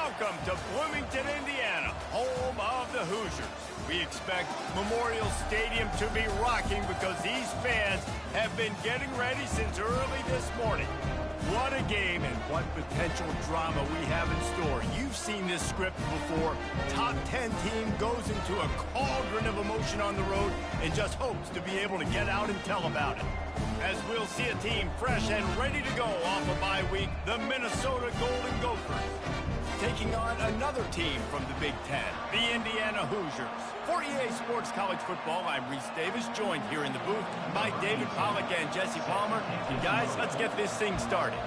Welcome to Bloomington, Indiana, home of the Hoosiers. We expect Memorial Stadium to be rocking because these fans have been getting ready since early this morning. What a game and what potential drama we have in store. You've seen this script before. Top 10 team goes into a cauldron of emotion on the road and just hopes to be able to get out and tell about it. As we'll see a team fresh and ready to go off a bye week, the Minnesota Golden Gophers, taking on another team from the Big Ten, the Indiana Hoosiers. For EA Sports College Football, I'm Reese Davis, joined here in the booth by David Pollack and Jesse Palmer. And guys, let's get this thing started.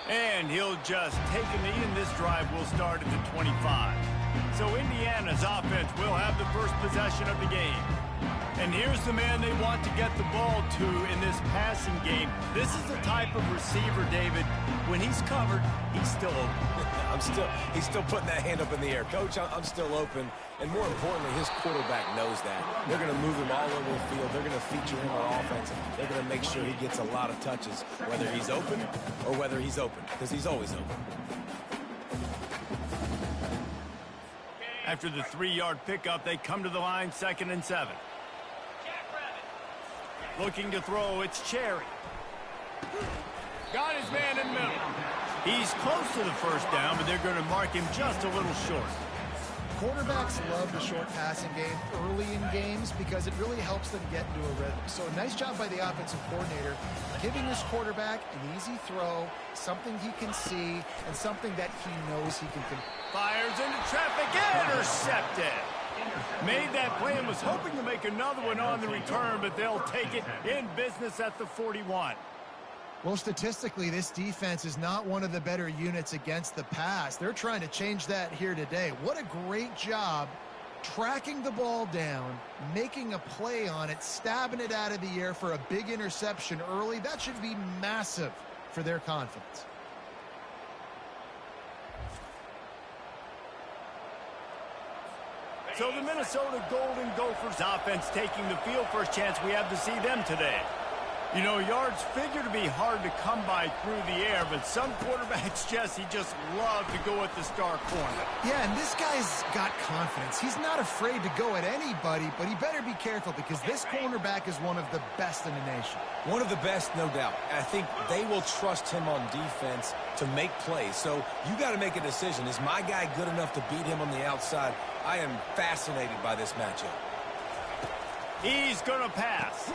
And he'll just take a knee, and this drive will start at the 25. So Indiana's offense will have the first possession of the game. And here's the man they want to get the ball to in this passing game. This is the type of receiver, David, when he's covered, he's still open. He's still putting that hand up in the air. Coach, I'm still open. And more importantly, his quarterback knows that. They're going to move him all over the field. They're going to feature him on offense. They're going to make sure he gets a lot of touches, whether he's open or whether he's open, because he's always open. After the 3-yard pickup, they come to the line, 2nd and 7. Looking to throw, it's Cherry. Got his man in the middle. He's close to the first down, but they're going to mark him just a little short. Quarterbacks love the short passing game early in games because it really helps them get into a rhythm. So a nice job by the offensive coordinator giving this quarterback an easy throw, something he can see, and something that he knows he can complete. Fires into traffic, intercepted. Made that play and was hoping to make another one on the return, but they'll take it in business at the 41. Well, statistically, this defense is not one of the better units against the pass. They're trying to change that here today. What a great job tracking the ball down, making a play on it, stabbing it out of the air for a big interception early. That should be massive for their confidence. So the Minnesota Golden Gophers offense taking the field. First chance we have to see them today. You know, yards figure to be hard to come by through the air, but some quarterbacks, Jesse, just love to go at the star corner. Yeah, and this guy's got confidence. He's not afraid to go at anybody, but he better be careful because this cornerback is one of the best in the nation. One of the best, no doubt. And I think they will trust him on defense to make plays. So you got to make a decision. Is my guy good enough to beat him on the outside? I am fascinated by this matchup. He's going to pass.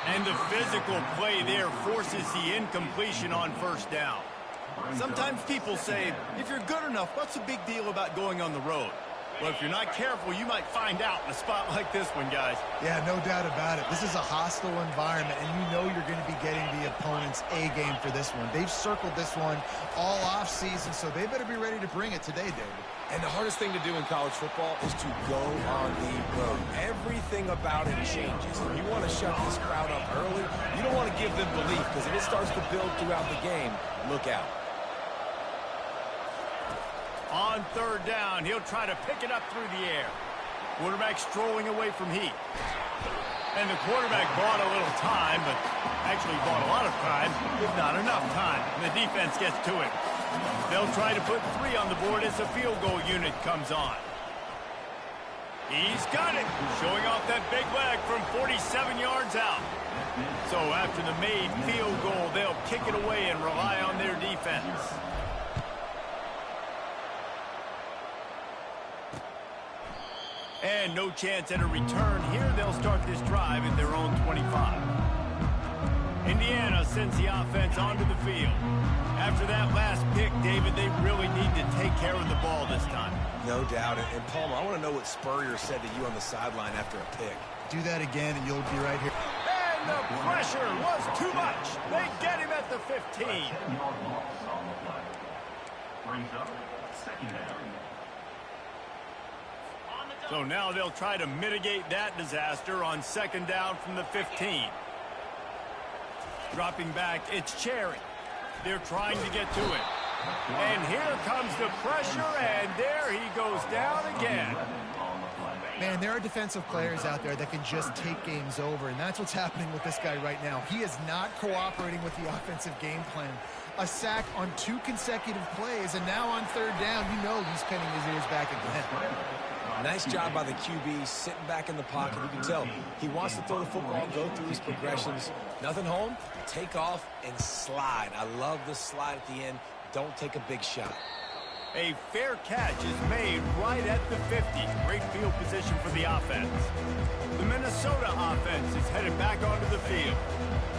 And the physical play there forces the incompletion on first down. Sometimes people say, if you're good enough, what's the big deal about going on the road? Well, if you're not careful, you might find out in a spot like this one, guys. Yeah, no doubt about it. This is a hostile environment, and you know you're going to be getting the opponent's A game for this one. They've circled this one all offseason, so they better be ready to bring it today, David. And the hardest thing to do in college football is to go on the road. Everything about it changes. If you want to shut this crowd up early, you don't want to give them belief, because if it starts to build throughout the game, look out. On 3rd down, he'll try to pick it up through the air. Quarterback strolling away from heat. And the quarterback bought a little time, but actually bought a lot of time, if not enough time. And the defense gets to it. They'll try to put 3 on the board as the field goal unit comes on. He's got it, showing off that big leg from 47 yards out. So after the made field goal, they'll kick it away and rely on their defense. And no chance at a return here. They'll start this drive at their own 25. Indiana sends the offense onto the field. After that last pick, David, they really need to take care of the ball this time. No doubt. And Palmer, I want to know what Spurrier said to you on the sideline after a pick. Do that again, and you'll be right here. And the pressure was too much. They get him at the 15. So now they'll try to mitigate that disaster on 2nd down from the 15. Dropping back, it's Cherry. They're trying to get to it. And here comes the pressure, and there he goes down again. Man, there are defensive players out there that can just take games over, and that's what's happening with this guy right now. He is not cooperating with the offensive game plan. A sack on 2 consecutive plays, and now on 3rd down, you know he's pinning his ears back again. Nice job by the QB, sitting back in the pocket. You can tell he wants to throw the football, go through his progressions. Nothing home, take off, and slide. I love the slide at the end. Don't take a big shot. A fair catch is made right at the 50. Great field position for the offense. The Minnesota offense is headed back onto the field.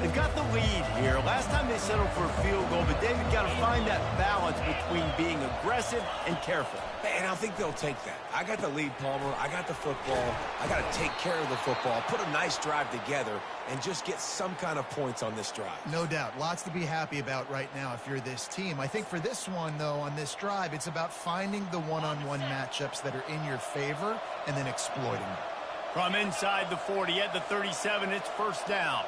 They've got the lead here. Last time they settled for a field goal, but David got to find that balance between being aggressive and careful. And I think they'll take that. I got the lead, Palmer. I got the football. I got to take care of the football, put a nice drive together, and just get some kind of points on this drive. No doubt. Lots to be happy about right now if you're this team. I think for this one, though, on this drive, it's about finding the one-on-one matchups that are in your favor and then exploiting them. From inside the 40 at the 37, it's 1st down.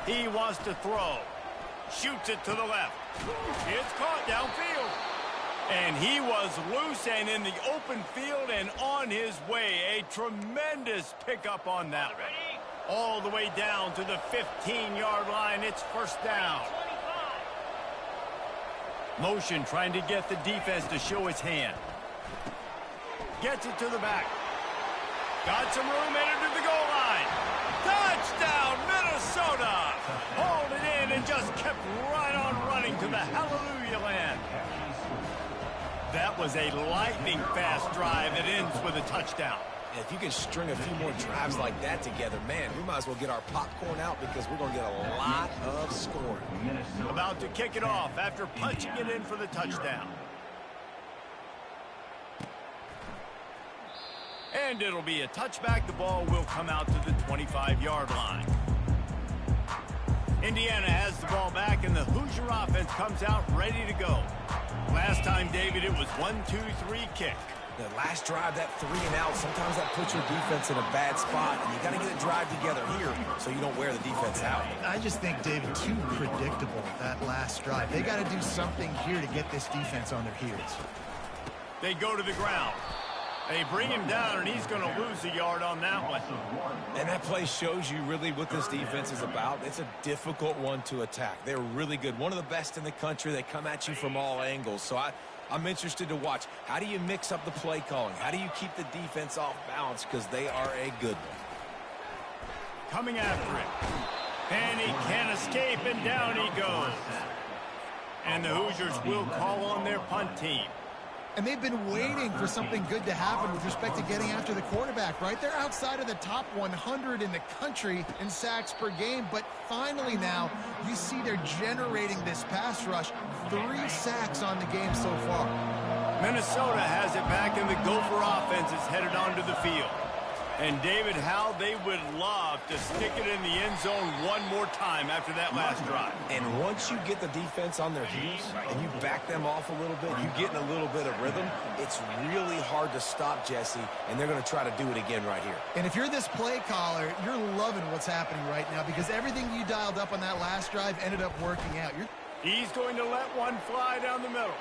He wants to throw. Shoots it to the left. It's caught downfield. And he was loose and in the open field and on his way. A tremendous pickup on that one. All the way down to the 15-yard line. It's 1st down. Motion trying to get the defense to show his hand. Gets it to the back. Got some room, entered to the goal line. Touchdown, Minnesota! Hauled it in and just kept right on running to the hallelujah land. That was a lightning-fast drive that ends with a touchdown. If you can string a few more drives like that together, man, we might as well get our popcorn out because we're going to get a lot of scoring. About to kick it off after punching it in for the touchdown. And it'll be a touchback. The ball will come out to the 25-yard line. Indiana has the ball back, and the Hoosier offense comes out ready to go. Last time, David, it was 1-2-3 kick. The last drive, that 3 and out, sometimes that puts your defense in a bad spot, and you got to get a drive together here so you don't wear the defense out. I just think, David, too predictable, that last drive. They got to do something here to get this defense on their heels. They go to the ground. They bring him down, and he's going to lose a yard on that one. And that play shows you really what this defense is about. It's a difficult one to attack. They're really good. One of the best in the country. They come at you from all angles. So I'm interested to watch. How do you mix up the play calling? How do you keep the defense off balance? Because they are a good one. Coming after it. And he can't escape, and down he goes. And the Hoosiers will call on their punt team. And they've been waiting for something good to happen with respect to getting after the quarterback, right? They're outside of the top 100 in the country in sacks per game, but finally now you see they're generating this pass rush. 3 sacks on the game so far. Minnesota has it back, and the Gopher offense is headed onto the field. And, David, how they would love to stick it in the end zone one more time after that last drive. And once you get the defense on their heels and you back them off a little bit, you get in a little bit of rhythm, it's really hard to stop, Jesse, and they're going to try to do it again right here. And if you're this play caller, you're loving what's happening right now because everything you dialed up on that last drive ended up working out. He's going to let one fly down the middle.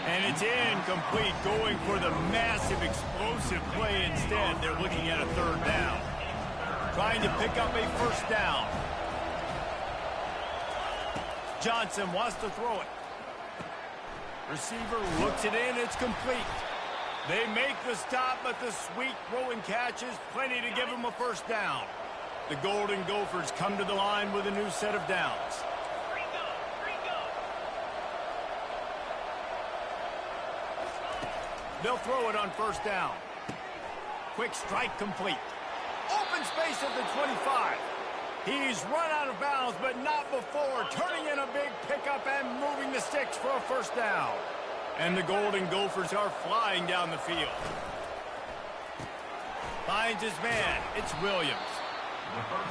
And it's incomplete, going for the massive explosive play instead. They're looking at a 3rd down. Trying to pick up a 1st down. Johnson wants to throw it. Receiver looks it in, it's complete. They make the stop, but the sweet throwing catch is plenty to give them a 1st down. The Golden Gophers come to the line with a new set of downs. They'll throw it on 1st down. Quick strike complete. Open space at the 25. He's run out of bounds, but not before. Turning in a big pickup and moving the sticks for a 1st down. And the Golden Gophers are flying down the field. Finds his man. It's Williams.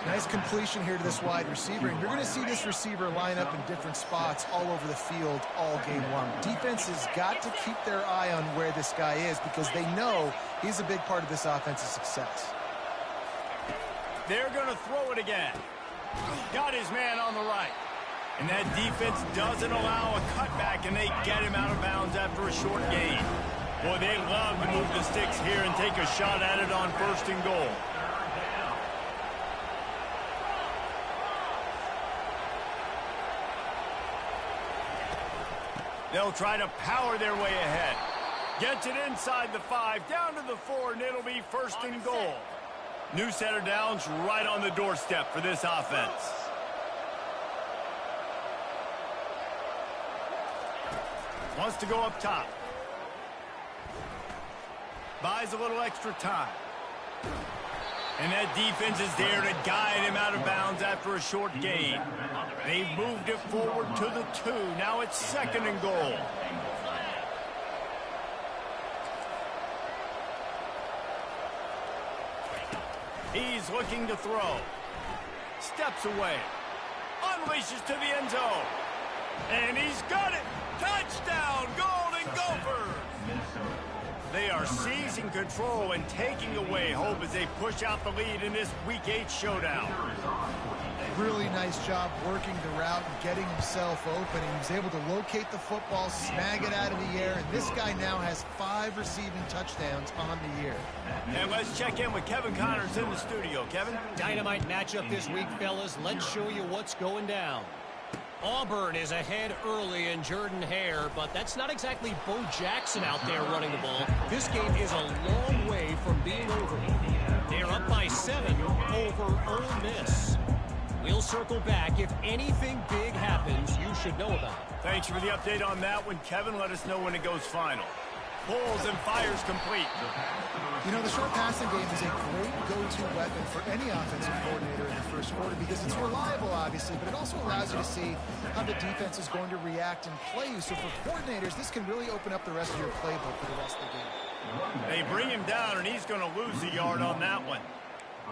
Nice completion here to this wide receiver, and you're going to see this receiver line up in different spots all over the field all game long. Defense has got to keep their eye on where this guy is because they know he's a big part of this offense's success. They're going to throw it again. Got his man on the right. And that defense doesn't allow a cutback, and they get him out of bounds after a short gain. Boy, they love to move the sticks here and take a shot at it on 1st and goal. They'll try to power their way ahead. Gets it inside the 5, down to the 4, and it'll be 1st and goal. New set of downs right on the doorstep for this offense. Wants to go up top. Buys a little extra time. And that defense is there to guide him out of bounds after a short gain. They've moved it forward to the 2. Now it's 2nd and goal. He's looking to throw. Steps away. Unleashes to the end zone. And he's got it. Touchdown, Golden Gophers. They are seizing control and taking away hope as they push out the lead in this Week 8 showdown. Really nice job working the route and getting himself open. He was able to locate the football, snag it out of the air, and this guy now has 5 receiving touchdowns on the year. And let's check in with Kevin Connors in the studio. Kevin? Dynamite matchup this week, fellas. Let's show you what's going down. Auburn is ahead early in Jordan-Hare, but that's not exactly Bo Jackson out there running the ball. This game is a long way from being over. They're up by 7 over Ole Miss. We'll circle back. If anything big happens, you should know about it. Thanks for the update on that one, Kevin. Let us know when it goes final. Pulls and fires complete. You know, the short passing game is a great go-to weapon for any offensive coordinator in the first quarter because it's reliable, obviously, but it also allows you to see how the defense is going to react and play you. So for coordinators, this can really open up the rest of your playbook for the rest of the game. They bring him down, and he's going to lose a yard on that one.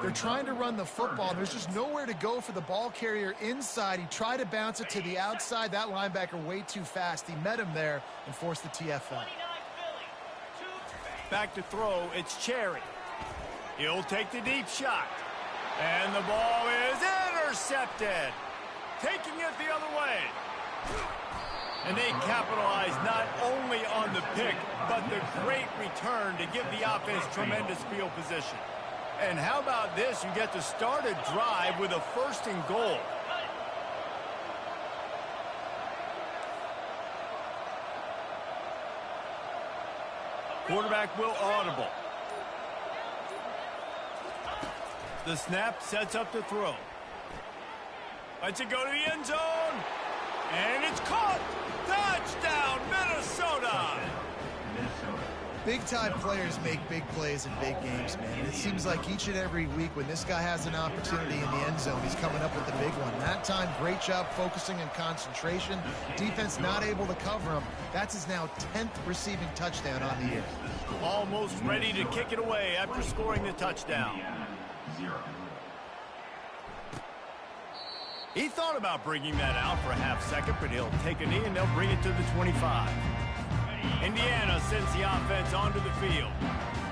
They're trying to run the football, and there's just nowhere to go for the ball carrier inside. He tried to bounce it to the outside. That linebacker way too fast. He met him there and forced the TFL. Back to throw, it's Cherry. He'll take the deep shot. And the ball is intercepted. Taking it the other way. And they capitalize not only on the pick, but the great return to give the offense tremendous field position. And how about this? You get to start a drive with a 1st and goal. Quarterback will audible. The snap sets up the throw. Lets it go to the end zone. And it's caught. Touchdown, Minnesota. Big-time players make big plays in big games, man. And it seems like each and every week when this guy has an opportunity in the end zone, he's coming up with the big one. That time, great job focusing and concentration. Defense not able to cover him. That's his now 10th receiving touchdown on the year. Almost ready to kick it away after scoring the touchdown. He thought about bringing that out for a half second, but he'll take a knee and they'll bring it to the 25. Indiana sends the offense onto the field.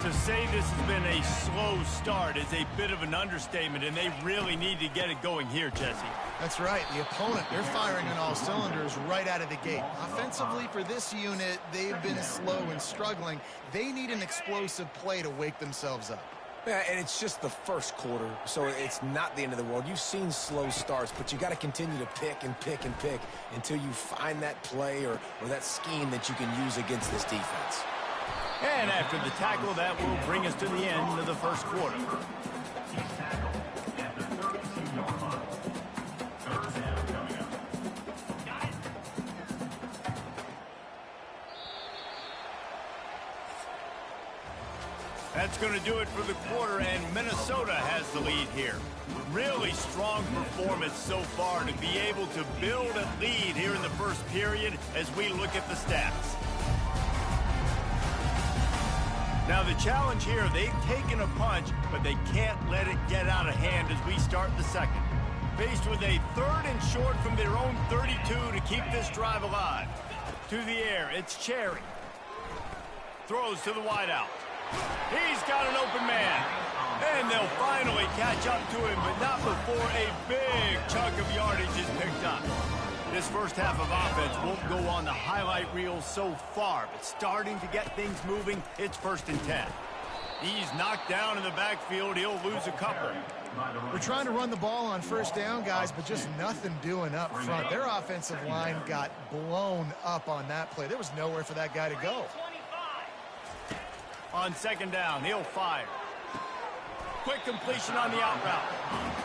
To say this has been a slow start is a bit of an understatement, and they really need to get it going here, Jesse. That's right. The opponent, they're firing on all cylinders right out of the gate. Offensively, for this unit, they've been slow and struggling. They need an explosive play to wake themselves up. Yeah, and it's just the first quarter, so it's not the end of the world. You've seen slow starts, but you got to continue to pick and pick and pick until you find that play or that scheme that you can use against this defense. And after the tackle, that will bring us to the end of the first quarter. That's going to do it for the quarter, and Minnesota has the lead here. Really strong performance so far to be able to build a lead here in the first period as we look at the stats. Now the challenge here, they've taken a punch, but they can't let it get out of hand as we start the second. Faced with a 3rd and short from their own 32 to keep this drive alive. To the air, it's Cherry. Throws to the wideout. He's got an open man. And they'll finally catch up to him, but not before a big chunk of yardage is picked up. This first half of offense won't go on the highlight reel so far, but starting to get things moving, it's 1st and 10. He's knocked down in the backfield. He'll lose a couple. We're trying to run the ball on 1st down, guys, but just nothing doing up front. Their offensive line got blown up on that play. There was nowhere for that guy to go. On 2nd down, he'll fire. Quick completion on the out route.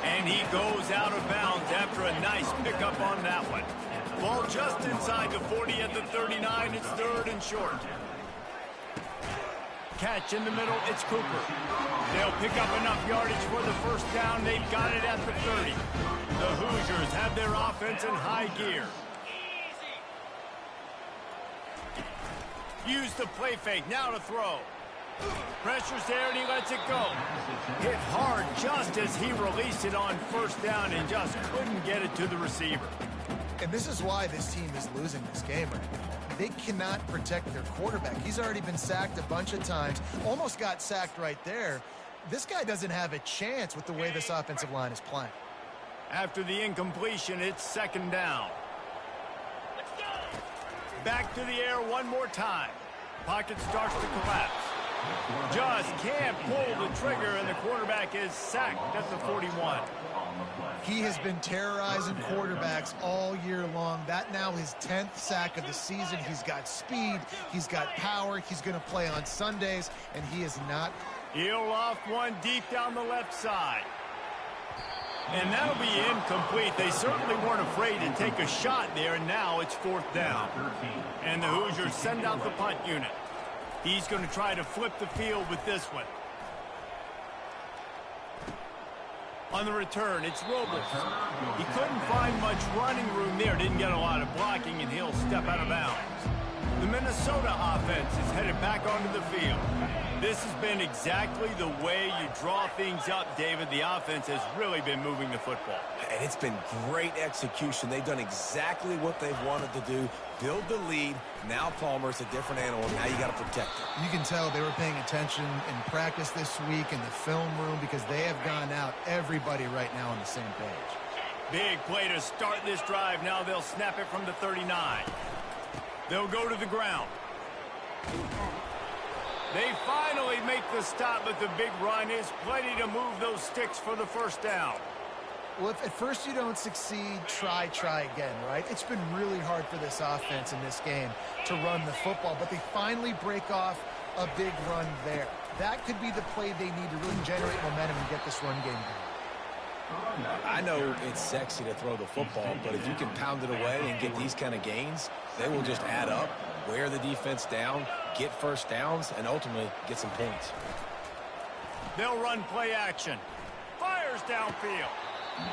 And he goes out of bounds after a nice pickup on that one. Ball just inside the 40 at the 39. It's 3rd and short. Catch in the middle. It's Cooper. They'll pick up enough yardage for the 1st down. They've got it at the 30. The Hoosiers have their offense in high gear. Use the play fake. Now to throw. Pressure's there, and he lets it go. Hit hard just as he released it on 1st down and just couldn't get it to the receiver. And this is why this team is losing this game right now. They cannot protect their quarterback. He's already been sacked a bunch of times. Almost got sacked right there. This guy doesn't have a chance with the way this offensive line is playing. After the incompletion, it's 2nd down. Back to the air one more time. Pocket starts to collapse. Just can't pull the trigger, and the quarterback is sacked at the 41. He has been terrorizing quarterbacks all year long. That now his 10th sack of the season. He's got speed. He's got power. He's going to play on Sundays, and he is not. He'll loft one deep down the left side. And that'll be incomplete. They certainly weren't afraid to take a shot there, and now it's 4th down. And the Hoosiers send out the punt unit. He's going to try to flip the field with this one. On the return, it's Robles. He couldn't find much running room there. Didn't get a lot of blocking, and he'll step out of bounds. The Minnesota offense is headed back onto the field. This has been exactly the way you draw things up, David. The offense has really been moving the football. And it's been great execution. They've done exactly what they've wanted to do. Build the lead. Now Palmer's a different animal. Now you got to protect him. You can tell they were paying attention in practice this week in the film room because they have gone out, everybody right now on the same page. Big play to start this drive. Now they'll snap it from the 39. They'll go to the ground. They finally make the stop, but the big run is plenty to move those sticks for the 1st down. Well, if at first you don't succeed, try again, right? It's been really hard for this offense in this game to run the football, but they finally break off a big run there. That could be the play they need to really generate momentum and get this run game going. I know it's sexy to throw the football, but if you can pound it away and get these kind of gains, they will just add up, wear the defense down, get 1st downs, and ultimately get some points. They'll run play action. Fires downfield.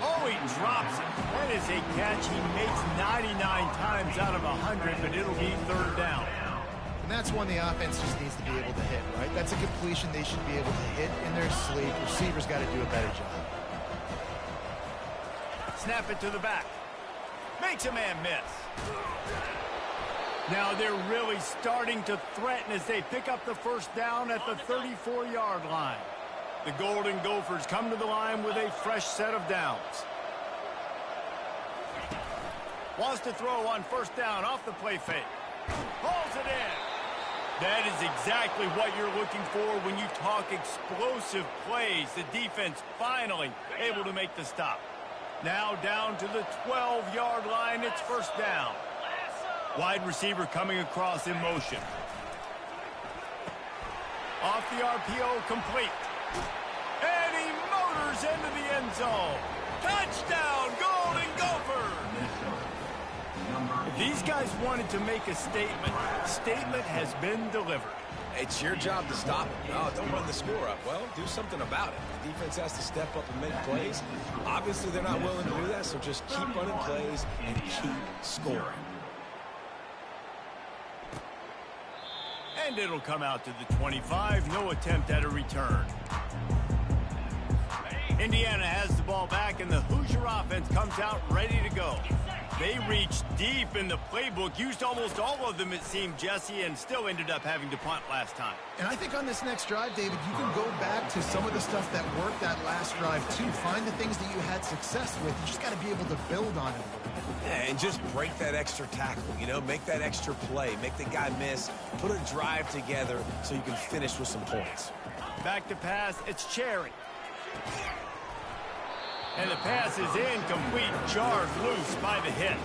Oh, he drops it. That is a catch he makes 99 times out of 100, but it'll be 3rd down. And that's one the offense just needs to be able to hit, right? That's a completion they should be able to hit in their sleep. Receivers got to do a better job. Snap it to the back. Makes a man miss. Now they're really starting to threaten as they pick up the 1st down at the 34-yard line. The Golden Gophers come to the line with a fresh set of downs. Wants to throw on 1st down off the play fake. Hauls it in. That is exactly what you're looking for when you talk explosive plays. The defense finally able to make the stop. Now down to the 12-yard line. It's 1st down. Wide receiver coming across in motion. Off the RPO, complete. And he motors into the end zone. Touchdown, Golden Gophers! If these guys wanted to make a statement has been delivered. It's your job to stop it. No, don't run the score up. Well, do something about it. The defense has to step up and make plays. Obviously, they're not willing to do that, so just keep running plays and keep scoring. And it'll come out to the 25. No attempt at a return. Indiana has the ball back, and the Hoosier offense comes out ready to go. They reached deep in the playbook, used almost all of them, it seemed, Jesse, and still ended up having to punt last time. And I think on this next drive, David, you can go back to some of the stuff that worked that last drive, too. Find the things that you had success with. You just got to be able to build on it. Yeah, and just break that extra tackle, you know, make that extra play, make the guy miss, put a drive together so you can finish with some points. Back to pass, it's Cherry. And the pass is incomplete, jarred loose by the hit.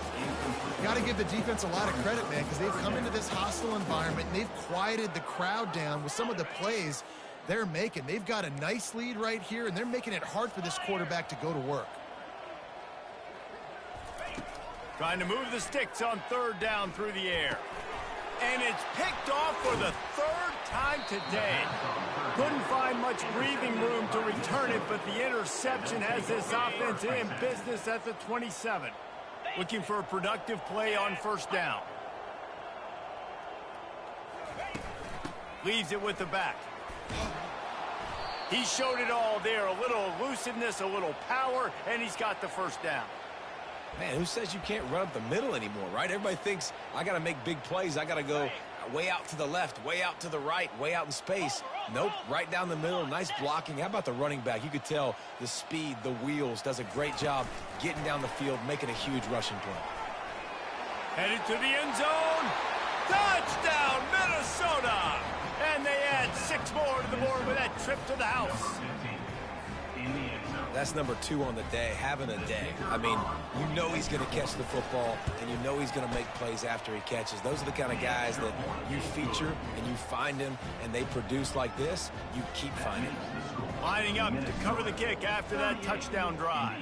Got to give the defense a lot of credit, man, because they've come into this hostile environment and they've quieted the crowd down with some of the plays they're making. They've got a nice lead right here, and they're making it hard for this quarterback to go to work. Trying to move the sticks on third down through the air. And it's picked off for the third time today. Couldn't find much breathing room to return it, but the interception has this offense in business at the 27. Looking for a productive play on first down. Leaves it with the back. He showed it all there. A little elusiveness, a little power, and he's got the first down. Man, who says you can't run up the middle anymore, right? Everybody thinks I got to make big plays. I got to go way out to the left, way out to the right, way out in space. Nope, right down the middle. Nice blocking. How about the running back? You could tell the speed, the wheels, does a great job getting down the field, making a huge rushing play. Headed to the end zone. Touchdown, Minnesota! And they add 6 more to the board with that trip to the house. That's number 2 on the day, having a day. I mean, you know he's going to catch the football, and you know he's going to make plays after he catches. Those are the kind of guys that you feature, and you find them, and they produce like this, you keep finding them. Lining up to cover the kick after that touchdown drive.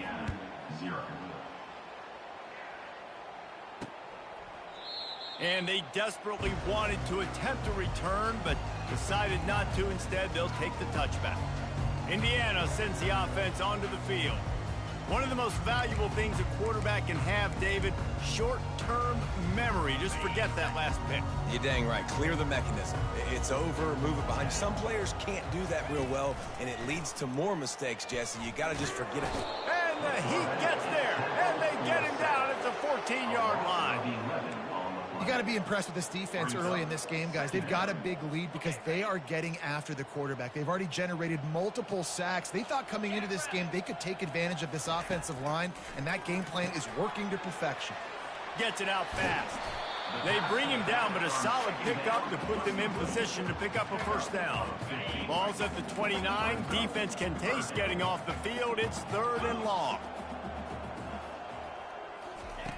And they desperately wanted to attempt a return, but decided not to. Instead, they'll take the touchback. Indiana sends the offense onto the field. One of the most valuable things a quarterback can have, David, short-term memory. Just forget that last pick. You're dang right. Clear the mechanism. It's over, move it behind. Some players can't do that real well, and it leads to more mistakes, Jesse. You got to just forget it. And the Heat gets there, and they get him down at the 14-yard line. You got to be impressed with this defense early in this game, guys. They've got a big lead because they are getting after the quarterback. They've already generated multiple sacks. They thought coming into this game they could take advantage of this offensive line, and that game plan is working to perfection. Gets it out fast. They bring him down, but a solid pickup to put them in position to pick up a first down. Ball's at the 29. Defense can taste getting off the field. It's 3rd and long.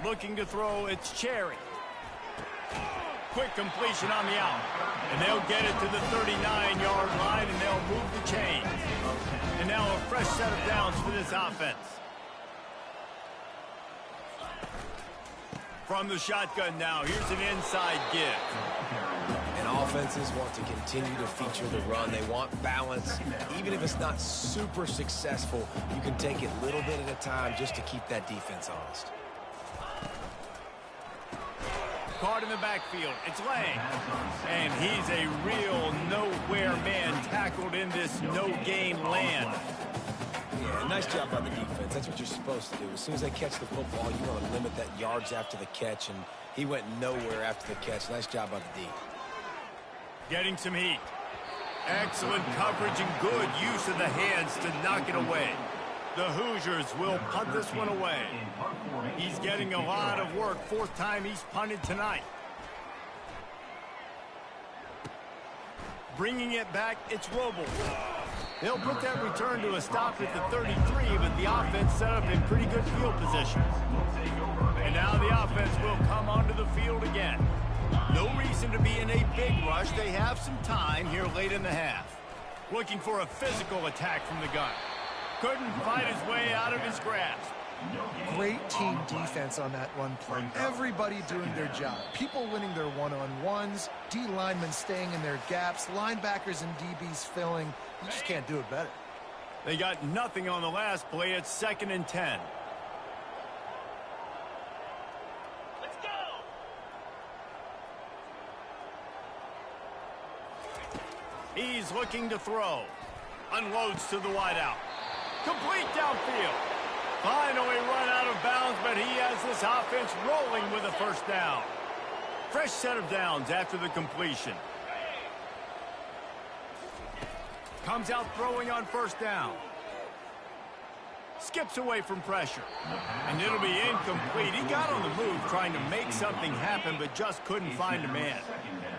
Looking to throw, it's Cherry. Quick completion on the out. And they'll get it to the 39-yard line, and they'll move the chains. And now a fresh set of downs for this offense. From the shotgun now, here's an inside give. And offenses want to continue to feature the run. They want balance. Even if it's not super successful, you can take it little bit at a time just to keep that defense honest. Caught in the backfield. It's Lang. And he's a real nowhere man tackled in this no-gain land. Yeah, nice job by the defense. That's what you're supposed to do. As soon as they catch the football, you want to limit that yards after the catch, and he went nowhere after the catch. Nice job by the D. Getting some heat. Excellent coverage and good use of the hands to knock it away. The Hoosiers will punt this one away. He's getting a lot of work. 4th time he's punted tonight. Bringing it back, it's Robles. They'll put that return to a stop at the 33, but the offense set up in pretty good field position. And now the offense will come onto the field again. No reason to be in a big rush. They have some time here late in the half. Looking for a physical attack from the gun. Couldn't fight his way out of his grasp. Great team defense on that one play. Everybody doing their job. People winning their one-on-ones, D linemen staying in their gaps, linebackers and DBs filling. You just can't do it better. They got nothing on the last play. It's 2nd and 10. Let's go! He's looking to throw. Unloads to the wideout. Complete downfield. Finally run out of of bounds, but he has this offense rolling with a first down. Fresh set of downs after the completion. Comes out throwing on first down. Skips away from pressure. And it'll be incomplete. He got on the move trying to make something happen, but just couldn't find a man.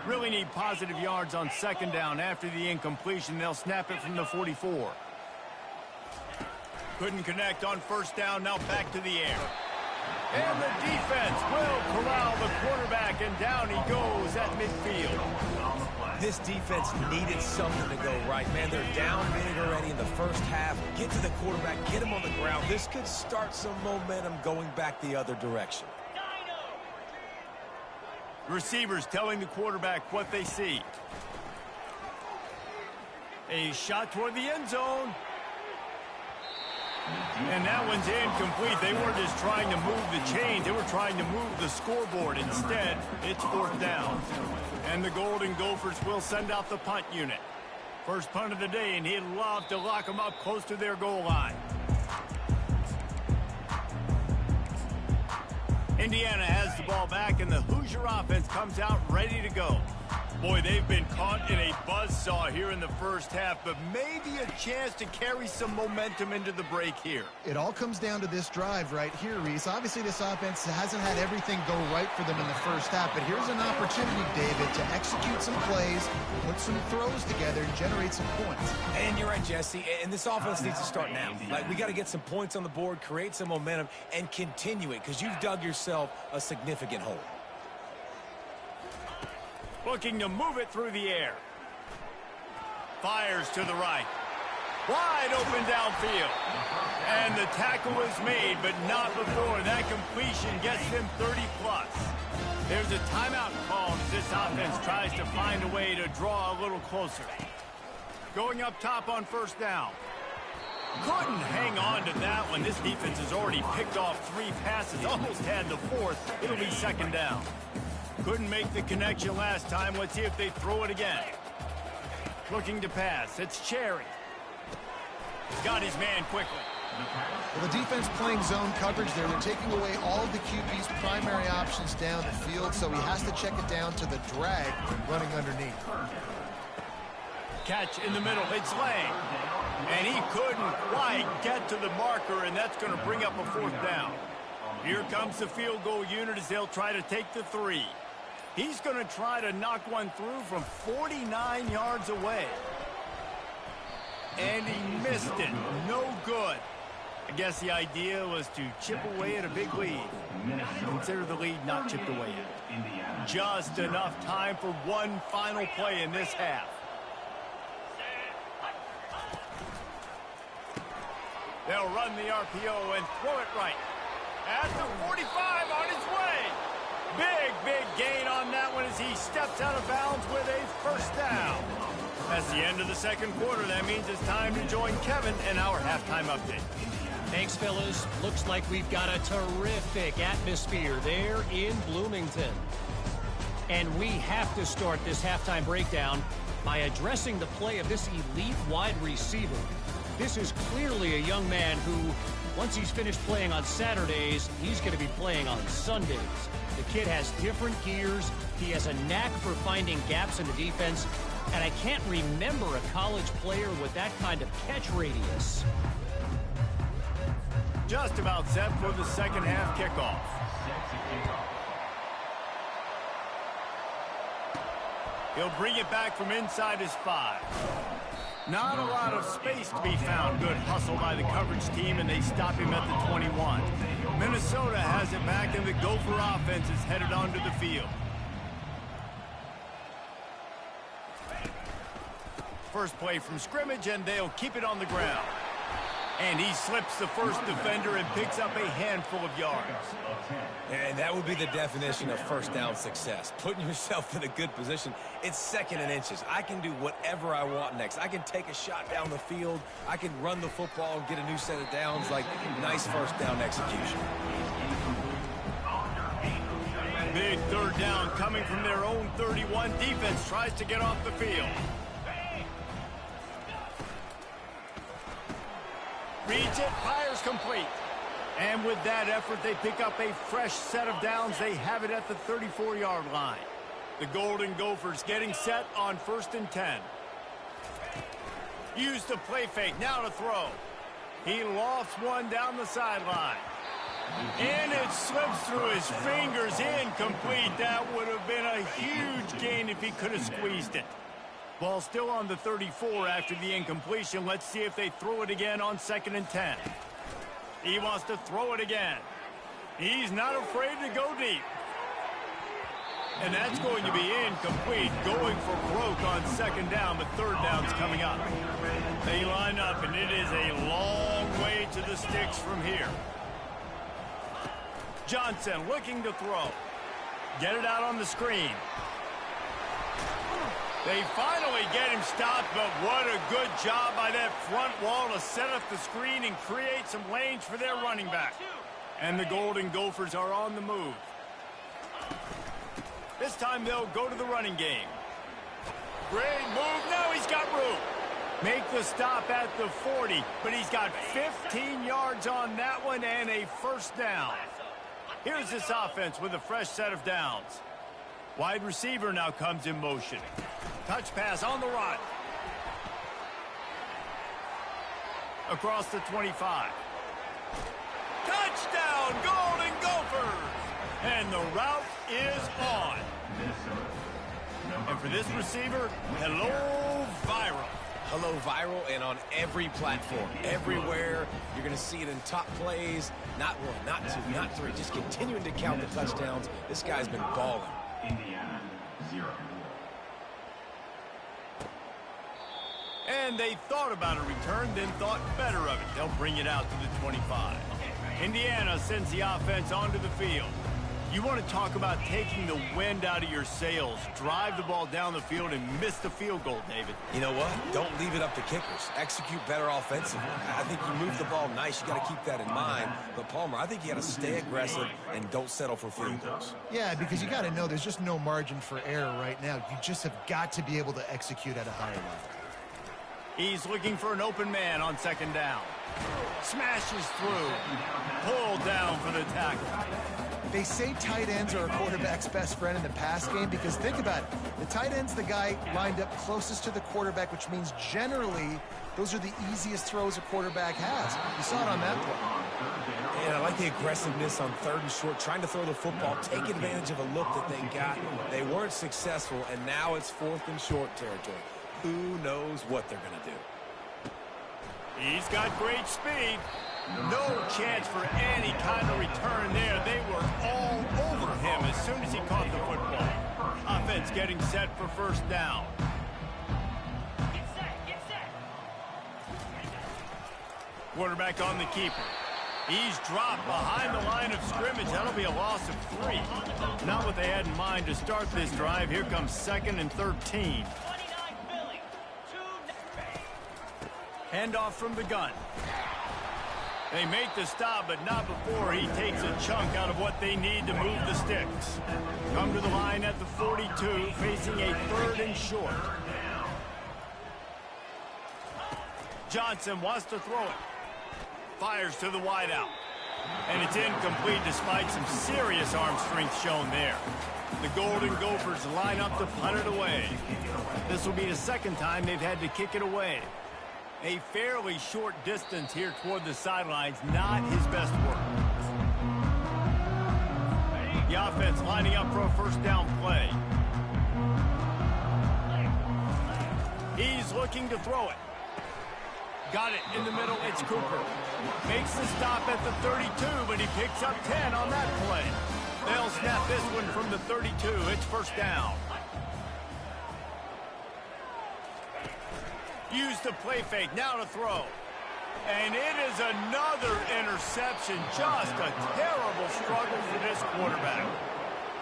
Really need positive yards on second down. After the incompletion, they'll snap it from the 44. Couldn't connect on first down. Now back to the air. And the defense will corral the quarterback, and down he goes at midfield. This defense needed something to go right, man. They're down big already in the first half. Get to the quarterback, get him on the ground. This could start some momentum going back the other direction. Receivers telling the quarterback what they see. A shot toward the end zone. And that one's incomplete. They weren't just trying to move the chains. They were trying to move the scoreboard. Instead, it's fourth down. And the Golden Gophers will send out the punt unit. First punt of the day, and he'd love to lock them up close to their goal line. Indiana has the ball back, and the Hoosier offense comes out ready to go. Boy, they've been caught in a buzzsaw here in the first half, but maybe a chance to carry some momentum into the break here. It all comes down to this drive right here, Reese. Obviously, this offense hasn't had everything go right for them in the first half, but here's an opportunity, David, to execute some plays, put some throws together, and generate some points. And you're right, Jesse, and this offense needs to start now. Like, we got to get some points on the board, create some momentum, and continue it, because you've dug yourself a significant hole. Looking to move it through the air. Fires to the right. Wide open downfield. And the tackle is made, but not before. That completion gets them 30-plus. There's a timeout called as this offense tries to find a way to draw a little closer. Going up top on first down. Couldn't hang on to that one. This defense has already picked off 3 passes. Almost had the 4th. It'll be second down. Couldn't make the connection last time. Let's see if they throw it again. Looking to pass. It's Cherry. Got his man quickly. Well, the defense playing zone coverage there. They're taking away all of the QB's primary options down the field, so he has to check it down to the drag running underneath. Catch in the middle. It's Lang. And he couldn't quite get to the marker, and that's going to bring up a 4th down. Here comes the field goal unit as they'll try to take the 3. He's going to try to knock one through from 49 yards away. And he missed it. No good. I guess the idea was to chip away at a big lead. Consider the lead not chipped away yet. Just enough time for one final play in this half. They'll run the RPO and throw it right. At the 45 on his way. Big gain on that one as he steps out of bounds with a first down. That's the end of the second quarter. That means it's time to join Kevin in our halftime update. Thanks, fellas. Looks like we've got a terrific atmosphere there in Bloomington. And we have to start this halftime breakdown by addressing the play of this elite wide receiver. This is clearly a young man who, once he's finished playing on Saturdays, he's going to be playing on Sundays. The kid has different gears. He has a knack for finding gaps in the defense. And I can't remember a college player with that kind of catch radius. Just about set for the second half kickoff. He'll bring it back from inside his 5. Not a lot of space to be found. Good hustle by the coverage team, and they stop him at the 21. Minnesota has it back, and the Gopher offense is headed onto the field. First play from scrimmage, and they'll keep it on the ground. And he slips the first defender and picks up a handful of yards. And that would be the definition of first down success. Putting yourself in a good position. It's second and inches. I can do whatever I want next. I can take a shot down the field. I can run the football and get a new set of downs. Like, nice first down execution. Big third down coming from their own 31. Defense tries to get off the field. Reads it, fires complete. And with that effort, they pick up a fresh set of downs. They have it at the 34-yard line. The Golden Gophers getting set on 1st and 10. Use the play fake, now to throw. He lofts one down the sideline. And it slips through his fingers, incomplete. That would have been a huge gain if he could have squeezed it. Ball still on the 34 after the incompletion. Let's see if they throw it again on 2nd and 10. He wants to throw it again. He's not afraid to go deep. And that's going to be incomplete, going for broke on 2nd down, but 3rd down's coming up. They line up, and it is a long way to the sticks from here. Johnson looking to throw. Get it out on the screen. They finally get him stopped, but what a good job by that front wall to set up the screen and create some lanes for their running back. And the Golden Gophers are on the move. This time they'll go to the running game. Great move. Now he's got room. Make the stop at the 40, but he's got 15 yards on that one and a 1st down. Here's this offense with a fresh set of downs. Wide receiver now comes in motion. Touch pass on the run. Across the 25. Touchdown, Golden Gophers! And the route is on. And for this receiver, hello, viral. Hello, viral, and on every platform, everywhere. You're going to see it in top plays. Not 1, not 2, not 3. Just continuing to count the touchdowns. This guy's been balling. Indiana, 0. And they thought about a return, then thought better of it. They'll bring it out to the 25. Indiana sends the offense onto the field. You want to talk about taking the wind out of your sails. Drive the ball down the field and miss the field goal, David. You know what? Don't leave it up to kickers. Execute better offensively. I think you move the ball nice. You got to keep that in mind. But, Palmer, I think you got to stay aggressive and don't settle for field goals. Yeah, because you got to know there's just no margin for error right now. You just have got to be able to execute at a higher level. He's looking for an open man on 2nd down. Smashes through. Pulled down for the tackle. They say tight ends are a quarterback's best friend in the pass game because think about it. The tight end's the guy lined up closest to the quarterback, which means generally those are the easiest throws a quarterback has. You saw it on that play. And I like the aggressiveness on 3rd and short, trying to throw the football, take advantage of a look that they got. They weren't successful, and now it's 4th and short territory. Who knows what they're going to do? He's got great speed. No chance for any kind of return there. They were all over him as soon as he caught the football. Offense getting set for 1st down. Get set. Quarterback on the keeper. He's dropped behind the line of scrimmage. That'll be a loss of 3. Not what they had in mind to start this drive. Here comes 2nd and 13. Handoff from the gun. They make the stop, but not before he takes a chunk out of what they need to move the sticks. Come to the line at the 42, facing a 3rd and short. Johnson wants to throw it. Fires to the wideout. And it's incomplete despite some serious arm strength shown there. The Golden Gophers line up to punt it away. This will be the 2nd time they've had to kick it away. A fairly short distance here toward the sidelines, not his best work. The offense lining up for a 1st down play. He's looking to throw it. Got it in the middle, it's Cooper. Makes the stop at the 32, but he picks up 10 on that play. They'll snap this one from the 32, it's 1st down. Use the play fake, now to throw. And it is another interception. Just a terrible struggle for this quarterback.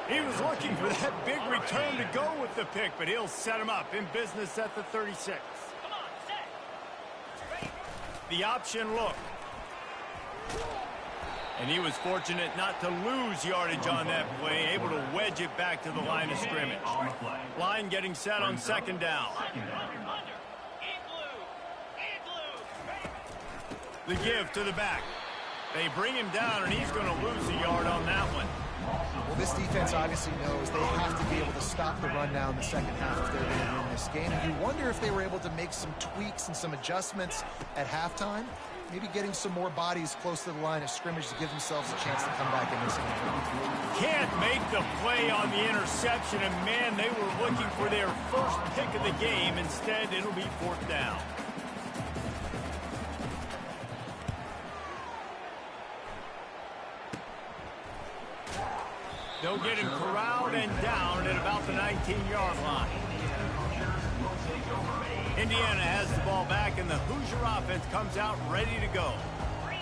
He was looking for that big return to go with the pick, but he'll set him up in business at the 36. The option look. And he was fortunate not to lose yardage on that play, able to wedge it back to the line of scrimmage. Line getting set on 2nd down. The give to the back. They bring him down, and he's going to lose a yard on that one. Well, this defense obviously knows they have to be able to stop the run now in the second half if they're going to win this game. And you wonder if they were able to make some tweaks and some adjustments at halftime, maybe getting some more bodies close to the line of scrimmage to give themselves a chance to come back in this game. Can't make the play on the interception, and man, they were looking for their first pick of the game. Instead, it'll be fourth down. They'll get him corralled and down at about the 19-yard line. Indiana has the ball back, and the Hoosier offense comes out ready to go.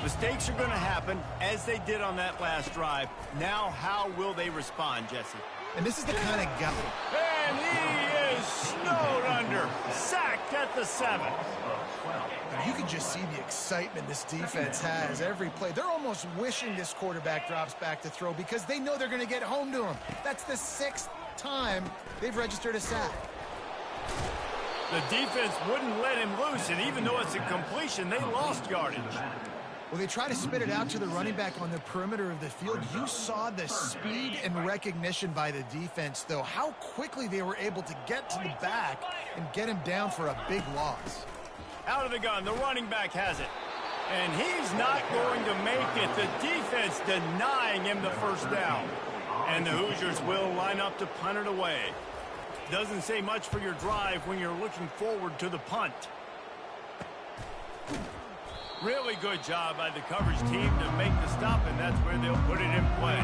Mistakes are going to happen, as they did on that last drive. Now, how will they respond, Jesse? And this is the kind of guy. And he is snowed under. Sacked at the 7. You can just see the excitement this defense has every play. They're almost wishing this quarterback drops back to throw because they know they're going to get home to him. That's the 6th time they've registered a sack. The defense wouldn't let him loose, and even though it's a completion, they lost yardage. Well, they try to spit it out to the running back on the perimeter of the field. You saw the speed and recognition by the defense, though, how quickly they were able to get to the back and get him down for a big loss. Out of the gun, the running back has it. And he's not going to make it. The defense denying him the first down. And the Hoosiers will line up to punt it away. Doesn't say much for your drive when you're looking forward to the punt. Really good job by the coverage team to make the stop, and that's where they'll put it in play.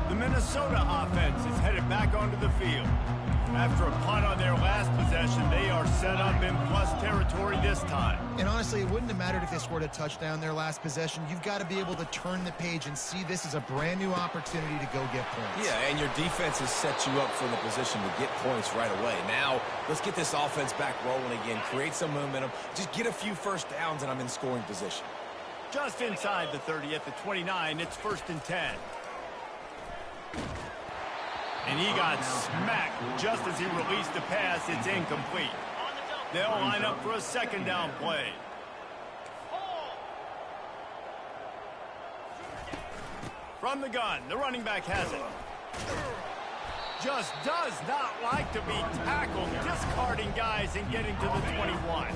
The Minnesota offense is headed back onto the field. After a punt on their last possession, they are set up in plus territory this time. And honestly, it wouldn't have mattered if they scored a touchdown their last possession. You've got to be able to turn the page and see this as a brand new opportunity to go get points. Yeah, and your defense has set you up for the position to get points right away. Now, let's get this offense back rolling again, create some momentum, just get a few first downs, and I'm in scoring position. Just inside the 30 at the 29, it's 1st and 10. And he got smacked just as he released the pass. It's incomplete. They'll line up for a 2nd down play. From the gun, the running back has it. Just does not like to be tackled, discarding guys and getting to the 21.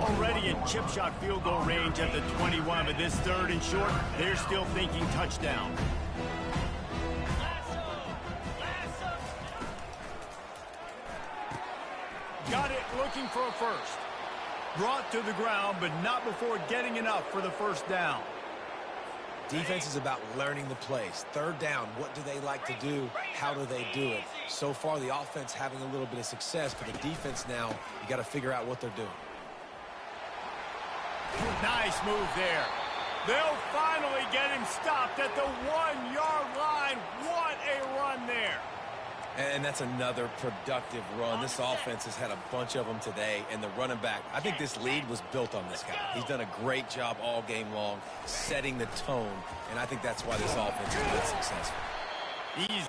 Already in chip shot field goal range at the 21, but this 3rd and short, they're still thinking touchdown. Got it looking for a first. Brought to the ground, but not before getting enough for the first down. Defense is about learning the plays. 3rd down, what do they like to do? How do they do it? So far, the offense having a little bit of success, but the defense now, you got to figure out what they're doing. Nice move there. They'll finally get him stopped at the 1-yard line. What a run there. And that's another productive run. This offense has had a bunch of them today, and the running back, I think this lead was built on this guy. He's done a great job all game long, setting the tone, and I think that's why this offense has been successful. He's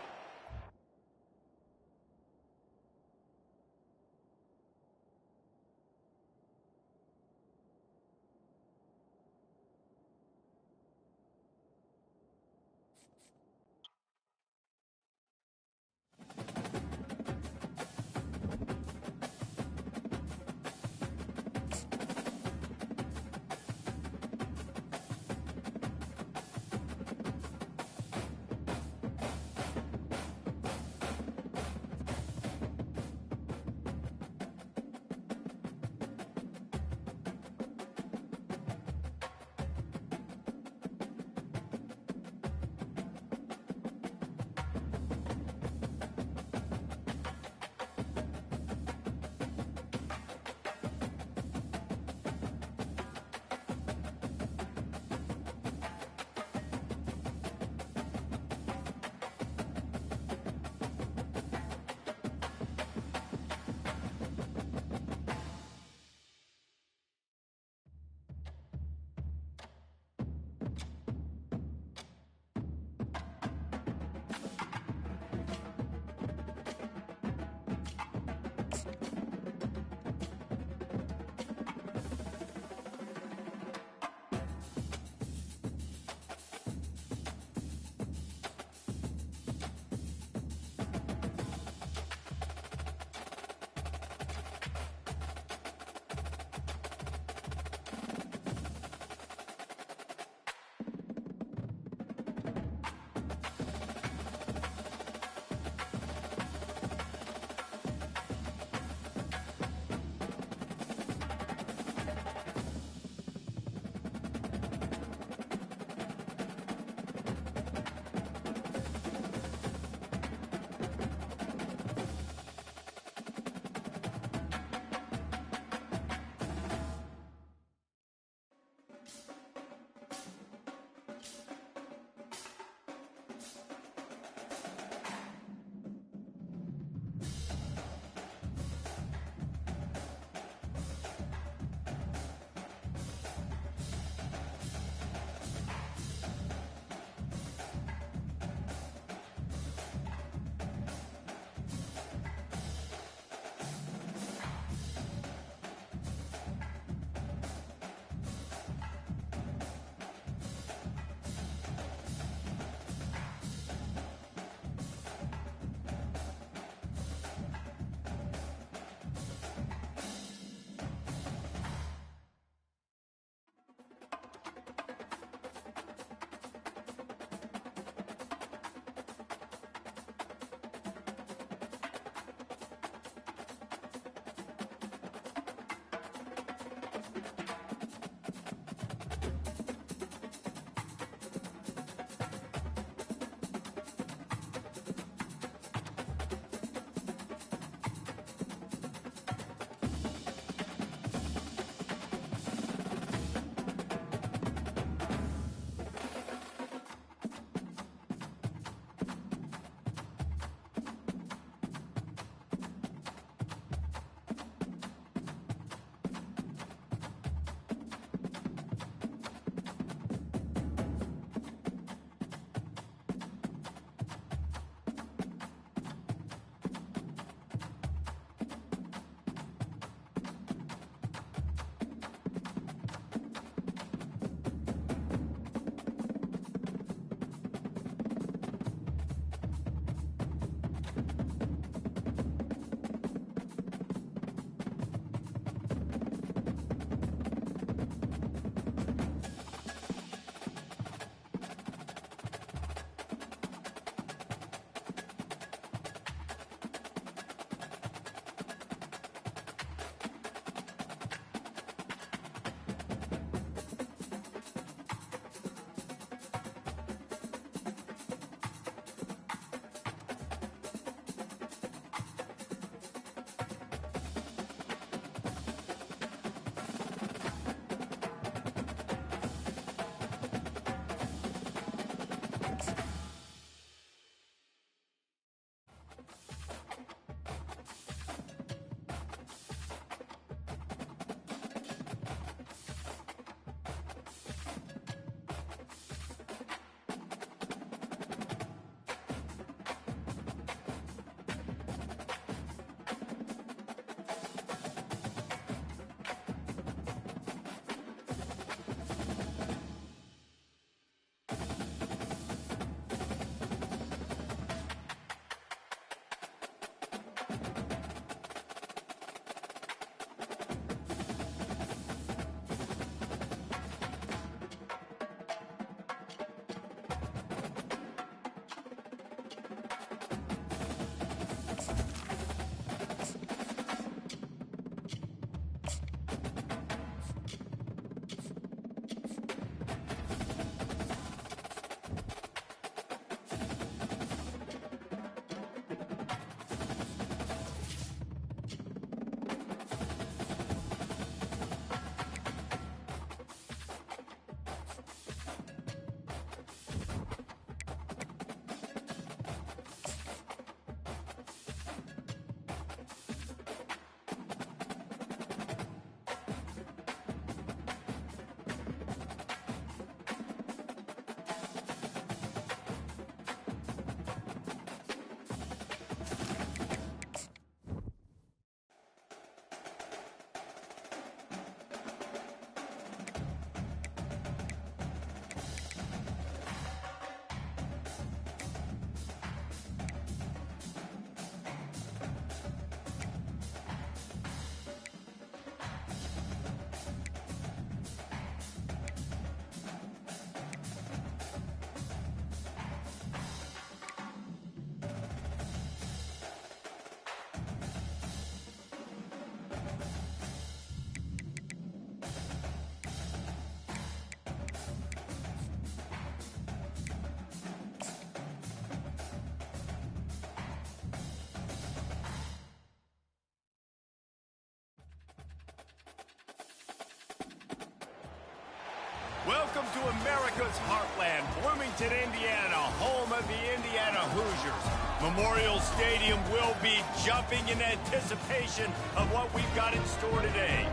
Welcome to America's heartland, Bloomington, Indiana, home of the Indiana Hoosiers. Memorial Stadium will be jumping in anticipation of what we've got in store today.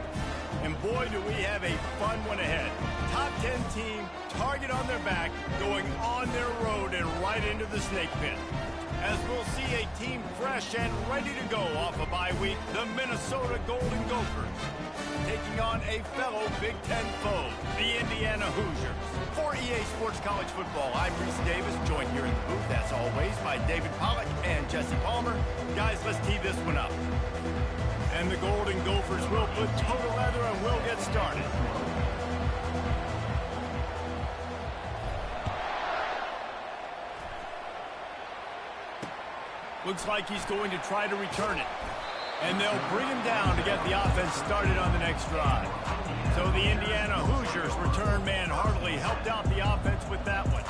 And boy, do we have a fun one ahead. Top 10 team, target on their back, going on their road and right into the snake pit. As we'll see a team fresh and ready to go off a bye week, the Minnesota Golden Gophers, taking on a fellow Big Ten foe, the Indiana Hoosiers. For EA Sports College Football, I'm Reese Davis, joined here in the booth, as always, by David Pollack and Jesse Palmer. Guys, let's tee this one up. And the Golden Gophers will put total leather and we'll get started. Looks like he's going to try to return it. And they'll bring him down to get the offense started on the next drive. So the Indiana Hoosiers return man Hartley helped out the offense with that one.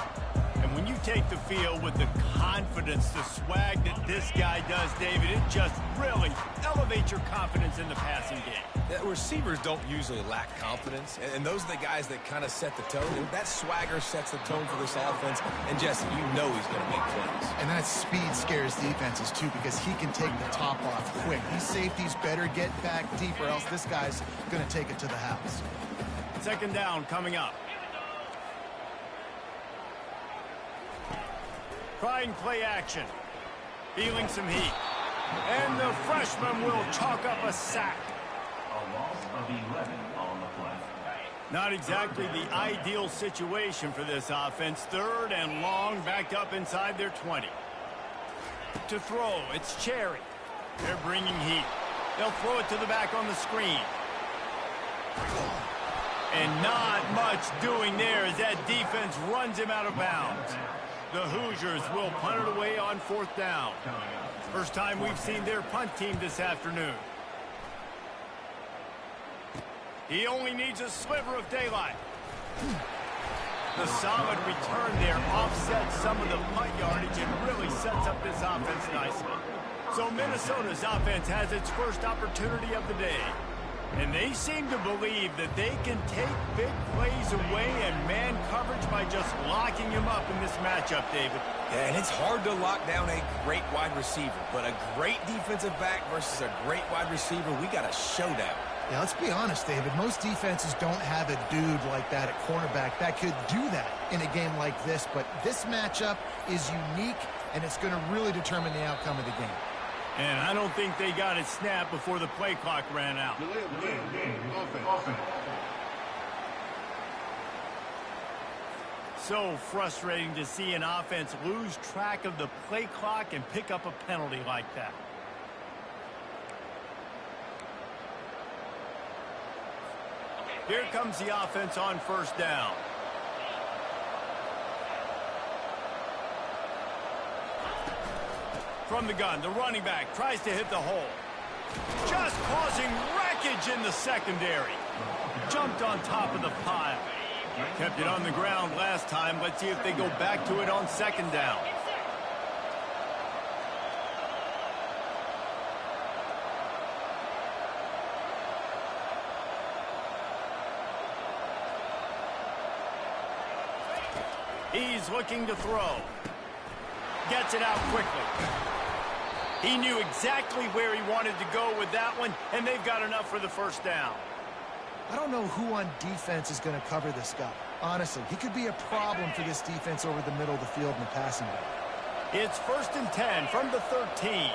And when you take the field with the confidence, the swag that this guy does, David, it just really elevates your confidence in the passing game. Yeah, receivers don't usually lack confidence, and those are the guys that kind of set the tone. And that swagger sets the tone for this offense, and Jesse, you know he's going to make plays. And that speed scares defenses, too, because he can take the top off quick. These safeties better get back deep, or else this guy's going to take it to the house. Second down coming up. Trying play action. Feeling some heat. And the freshman will chalk up a sack. A loss of 11 on the play. Not exactly the ideal situation for this offense. Third and long, backed up inside their 20. To throw, it's Cherry. They're bringing heat. They'll throw it to the back on the screen. And not much doing there as that defense runs him out of bounds. The Hoosiers will punt it away on fourth down. First time we've seen their punt team this afternoon. He only needs a sliver of daylight. The solid return there offsets some of the punt yardage and really sets up this offense nicely. So Minnesota's offense has its first opportunity of the day. And they seem to believe that they can take big plays away and man coverage by just locking him up in this matchup, David. Yeah, and it's hard to lock down a great wide receiver, but a great defensive back versus a great wide receiver, we got a showdown. Yeah, let's be honest, David. Most defenses don't have a dude like that at cornerback that could do that in a game like this, but this matchup is unique, and it's going to really determine the outcome of the game. And I don't think they got it snapped before the play clock ran out. So frustrating to see an offense lose track of the play clock and pick up a penalty like that. Here comes the offense on first down. From the gun, the running back tries to hit the hole. Just causing wreckage in the secondary. Jumped on top of the pile. Kept it on the ground last time. Let's see if they go back to it on second down. He's looking to throw. Gets it out quickly. He knew exactly where he wanted to go with that one, and they've got enough for the first down. I don't know who on defense is going to cover this guy. Honestly, he could be a problem for this defense over the middle of the field in the passing game. It's 1st and 10 from the 13.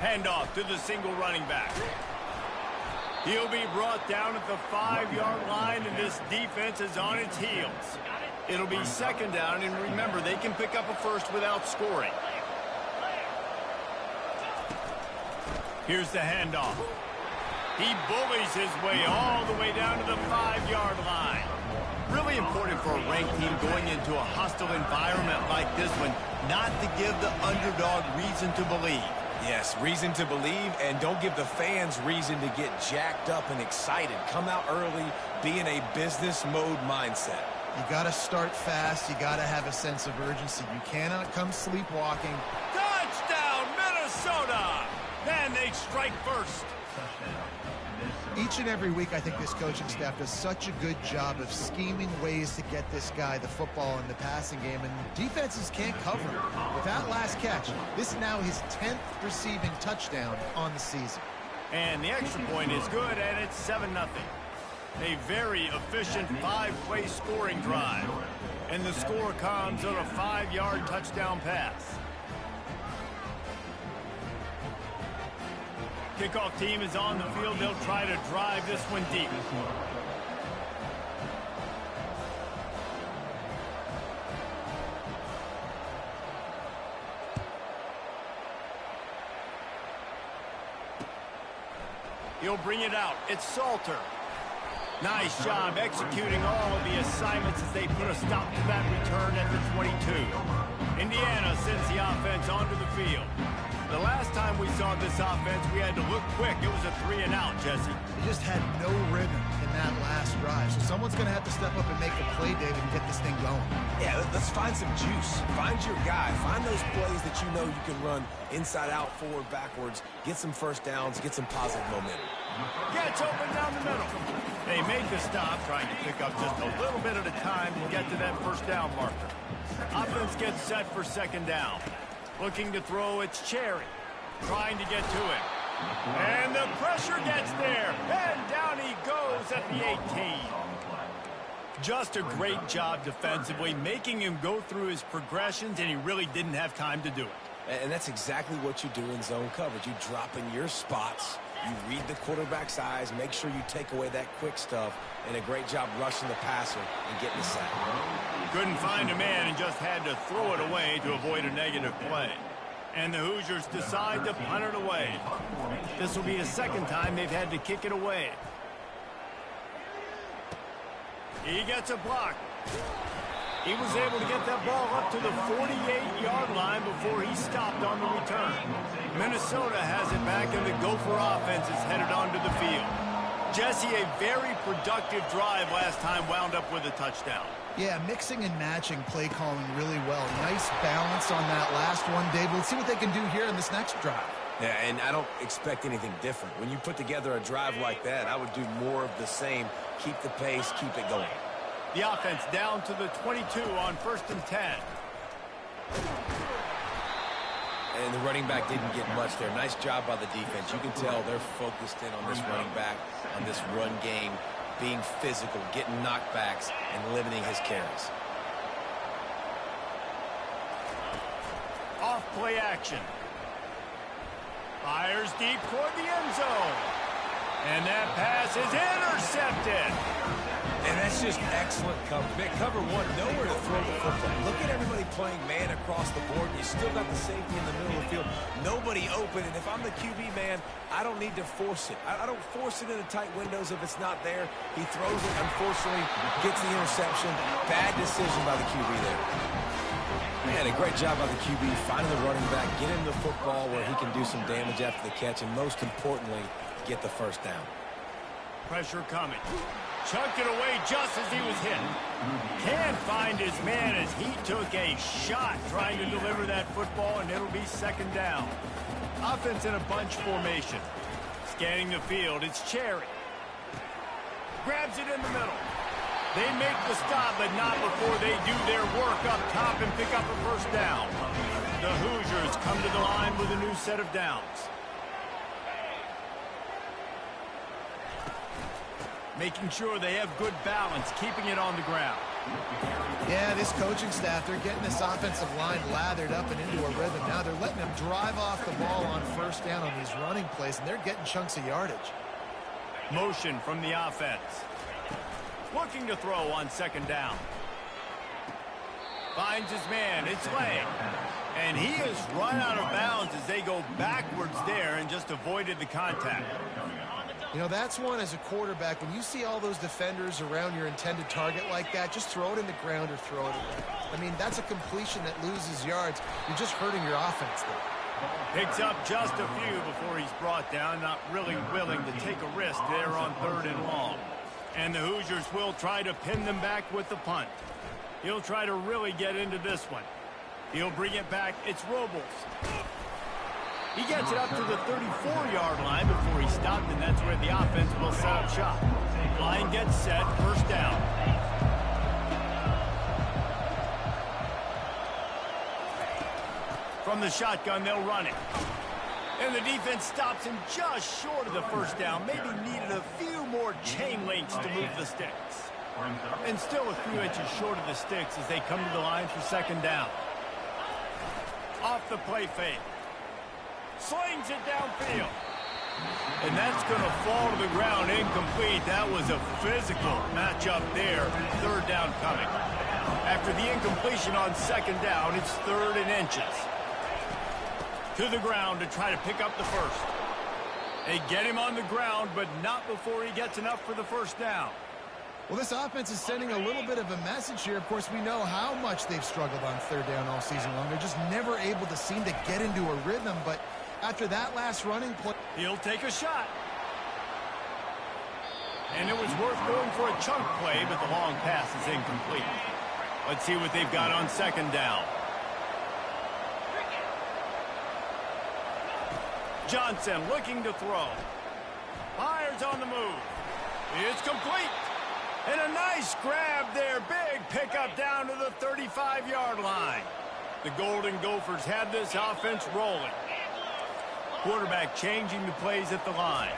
Handoff to the single running back. He'll be brought down at the 5-yard line, and this defense is on its heels. It'll be second down, and remember, they can pick up a first without scoring. Here's the handoff. He bullies his way all the way down to the 5-yard line. Really important for a ranked team going into a hostile environment like this one, not to give the underdog reason to believe. Yes, reason to believe, and don't give the fans reason to get jacked up and excited. Come out early, be in a business mode mindset. You got to start fast. You got to have a sense of urgency. You cannot come sleepwalking. Touchdown, Minnesota! Man, they strike first. Each and every week, I think this coaching staff does such a good job of scheming ways to get this guy the football in the passing game, and defenses can't cover him. With that last catch, this is now his 10th receiving touchdown on the season. And the extra point is good, and it's 7-0. A very efficient 5-play scoring drive. And the score comes on a 5-yard touchdown pass. Kickoff team is on the field. They'll try to drive this one deep. He'll bring it out. It's Salter. Nice job executing all of the assignments as they put a stop to that return at the 22. Indiana sends the offense onto the field. The last time we saw this offense, we had to look quick. It was a 3-and-out, Jesse. They just had no rhythm in that last drive. So someone's going to have to step up and make a play, David, and get this thing going. Yeah, let's find some juice. Find your guy. Find those plays that you know you can run inside out, forward, backwards. Get some first downs. Get some positive momentum. Gets open down the middle. They make the stop, trying to pick up just a little bit at a time to get to that first down marker. Offense gets set for second down. Looking to throw, it's Cherry. Trying to get to it. And the pressure gets there. And down he goes at the 18. Just a great job defensively, making him go through his progressions, and he really didn't have time to do it. And that's exactly what you do in zone coverage. You drop in your spots. You read the quarterback's eyes, make sure you take away that quick stuff, and a great job rushing the passer and getting the sack. Couldn't find a man and just had to throw it away to avoid a negative play. And the Hoosiers decide to punt it away. This will be the second time they've had to kick it away. He gets a block. He was able to get that ball up to the 48-yard line before he stopped on the return. Minnesota has it back, and the Gopher offense is headed onto the field. Jesse, a very productive drive last time, wound up with a touchdown. Yeah, mixing and matching play calling really well. Nice balance on that last one, Dave. Let's see what they can do here in this next drive. Yeah, and I don't expect anything different. When you put together a drive like that, I would do more of the same. Keep the pace, keep it going. The offense down to the 22 on 1st and 10. And the running back didn't get much there. Nice job by the defense. You can tell they're focused in on this running back, on this run game, being physical, getting knockbacks, and limiting his carries. Off play action. Fires deep toward the end zone. And that pass is intercepted. And that's just excellent coverage. Man, cover one, nowhere to throw the football. Look at everybody playing man across the board. You still got the safety in the middle of the field. Nobody open. And if I'm the QB, man, I don't need to force it. I don't force it into tight windows if it's not there. He throws it, unfortunately, gets the interception. Bad decision by the QB there. Man, a great job by the QB, finding the running back, get him the football where he can do some damage after the catch, and most importantly, get the first down. Pressure coming. Chucked it away just as he was hit. Can't find his man as he took a shot trying to deliver that football, and it'll be second down. Offense in a bunch formation. Scanning the field, it's Cherry. Grabs it in the middle. They make the stop, but not before they do their work up top and pick up a first down. The Hoosiers come to the line with a new set of downs. Making sure they have good balance, keeping it on the ground. Yeah, this coaching staff, they're getting this offensive line lathered up and into a rhythm. Now they're letting them drive off the ball on first down on these running plays, and they're getting chunks of yardage. Motion from the offense. Looking to throw on second down. Finds his man. It's Lang. And he is run out of bounds as they go backwards there and just avoided the contact. You know, that's one as a quarterback. When you see all those defenders around your intended target like that, just throw it in the ground or throw it away. I mean, that's a completion that loses yards. You're just hurting your offense there. Picks up just a few before he's brought down. Not really willing to take a risk there on 3rd and long. And the Hoosiers will try to pin them back with the punt. He'll try to really get into this one. He'll bring it back. It's Robles. He gets it up to the 34-yard line before he stopped, and that's where the offense will set up shop. Line gets set, first down. From the shotgun, they'll run it. And the defense stops him just short of the first down. Maybe needed a few more chain links to move the sticks. And still a few inches short of the sticks as they come to the line for second down. Off the play fake. Slings it downfield. And that's going to fall to the ground incomplete. That was a physical matchup there. Third down coming. After the incompletion on second down, it's third and inches. To the ground to try to pick up the first. They get him on the ground, but not before he gets enough for the first down. Well, this offense is sending a little bit of a message here. Of course, we know how much they've struggled on third down all season long. They're just never able to seem to get into a rhythm, but after that last running play, he'll take a shot. And it was worth going for a chunk play, but the long pass is incomplete. Let's see what they've got on second down. Johnson looking to throw. Fires on the move. It's complete. And a nice grab there. Big pickup down to the 35-yard line. The Golden Gophers had this offense rolling. Quarterback changing the plays at the line.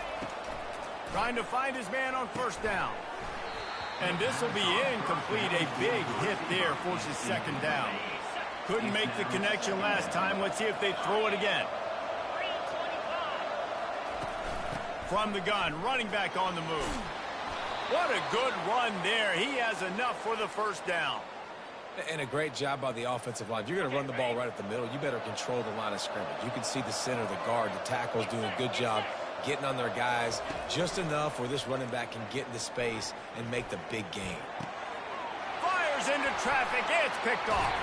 Trying to find his man on first down. And this will be incomplete. A big hit there forces second down. Couldn't make the connection last time. Let's see if they throw it again. From the gun, running back on the move. What a good run there. He has enough for the first down. And a great job by the offensive line. If you're going to run the ball right at the middle, you better control the line of scrimmage. You can see the center, the guard, the tackles doing a good job getting on their guys just enough where this running back can get into space and make the big game. Fires into traffic. It's picked off.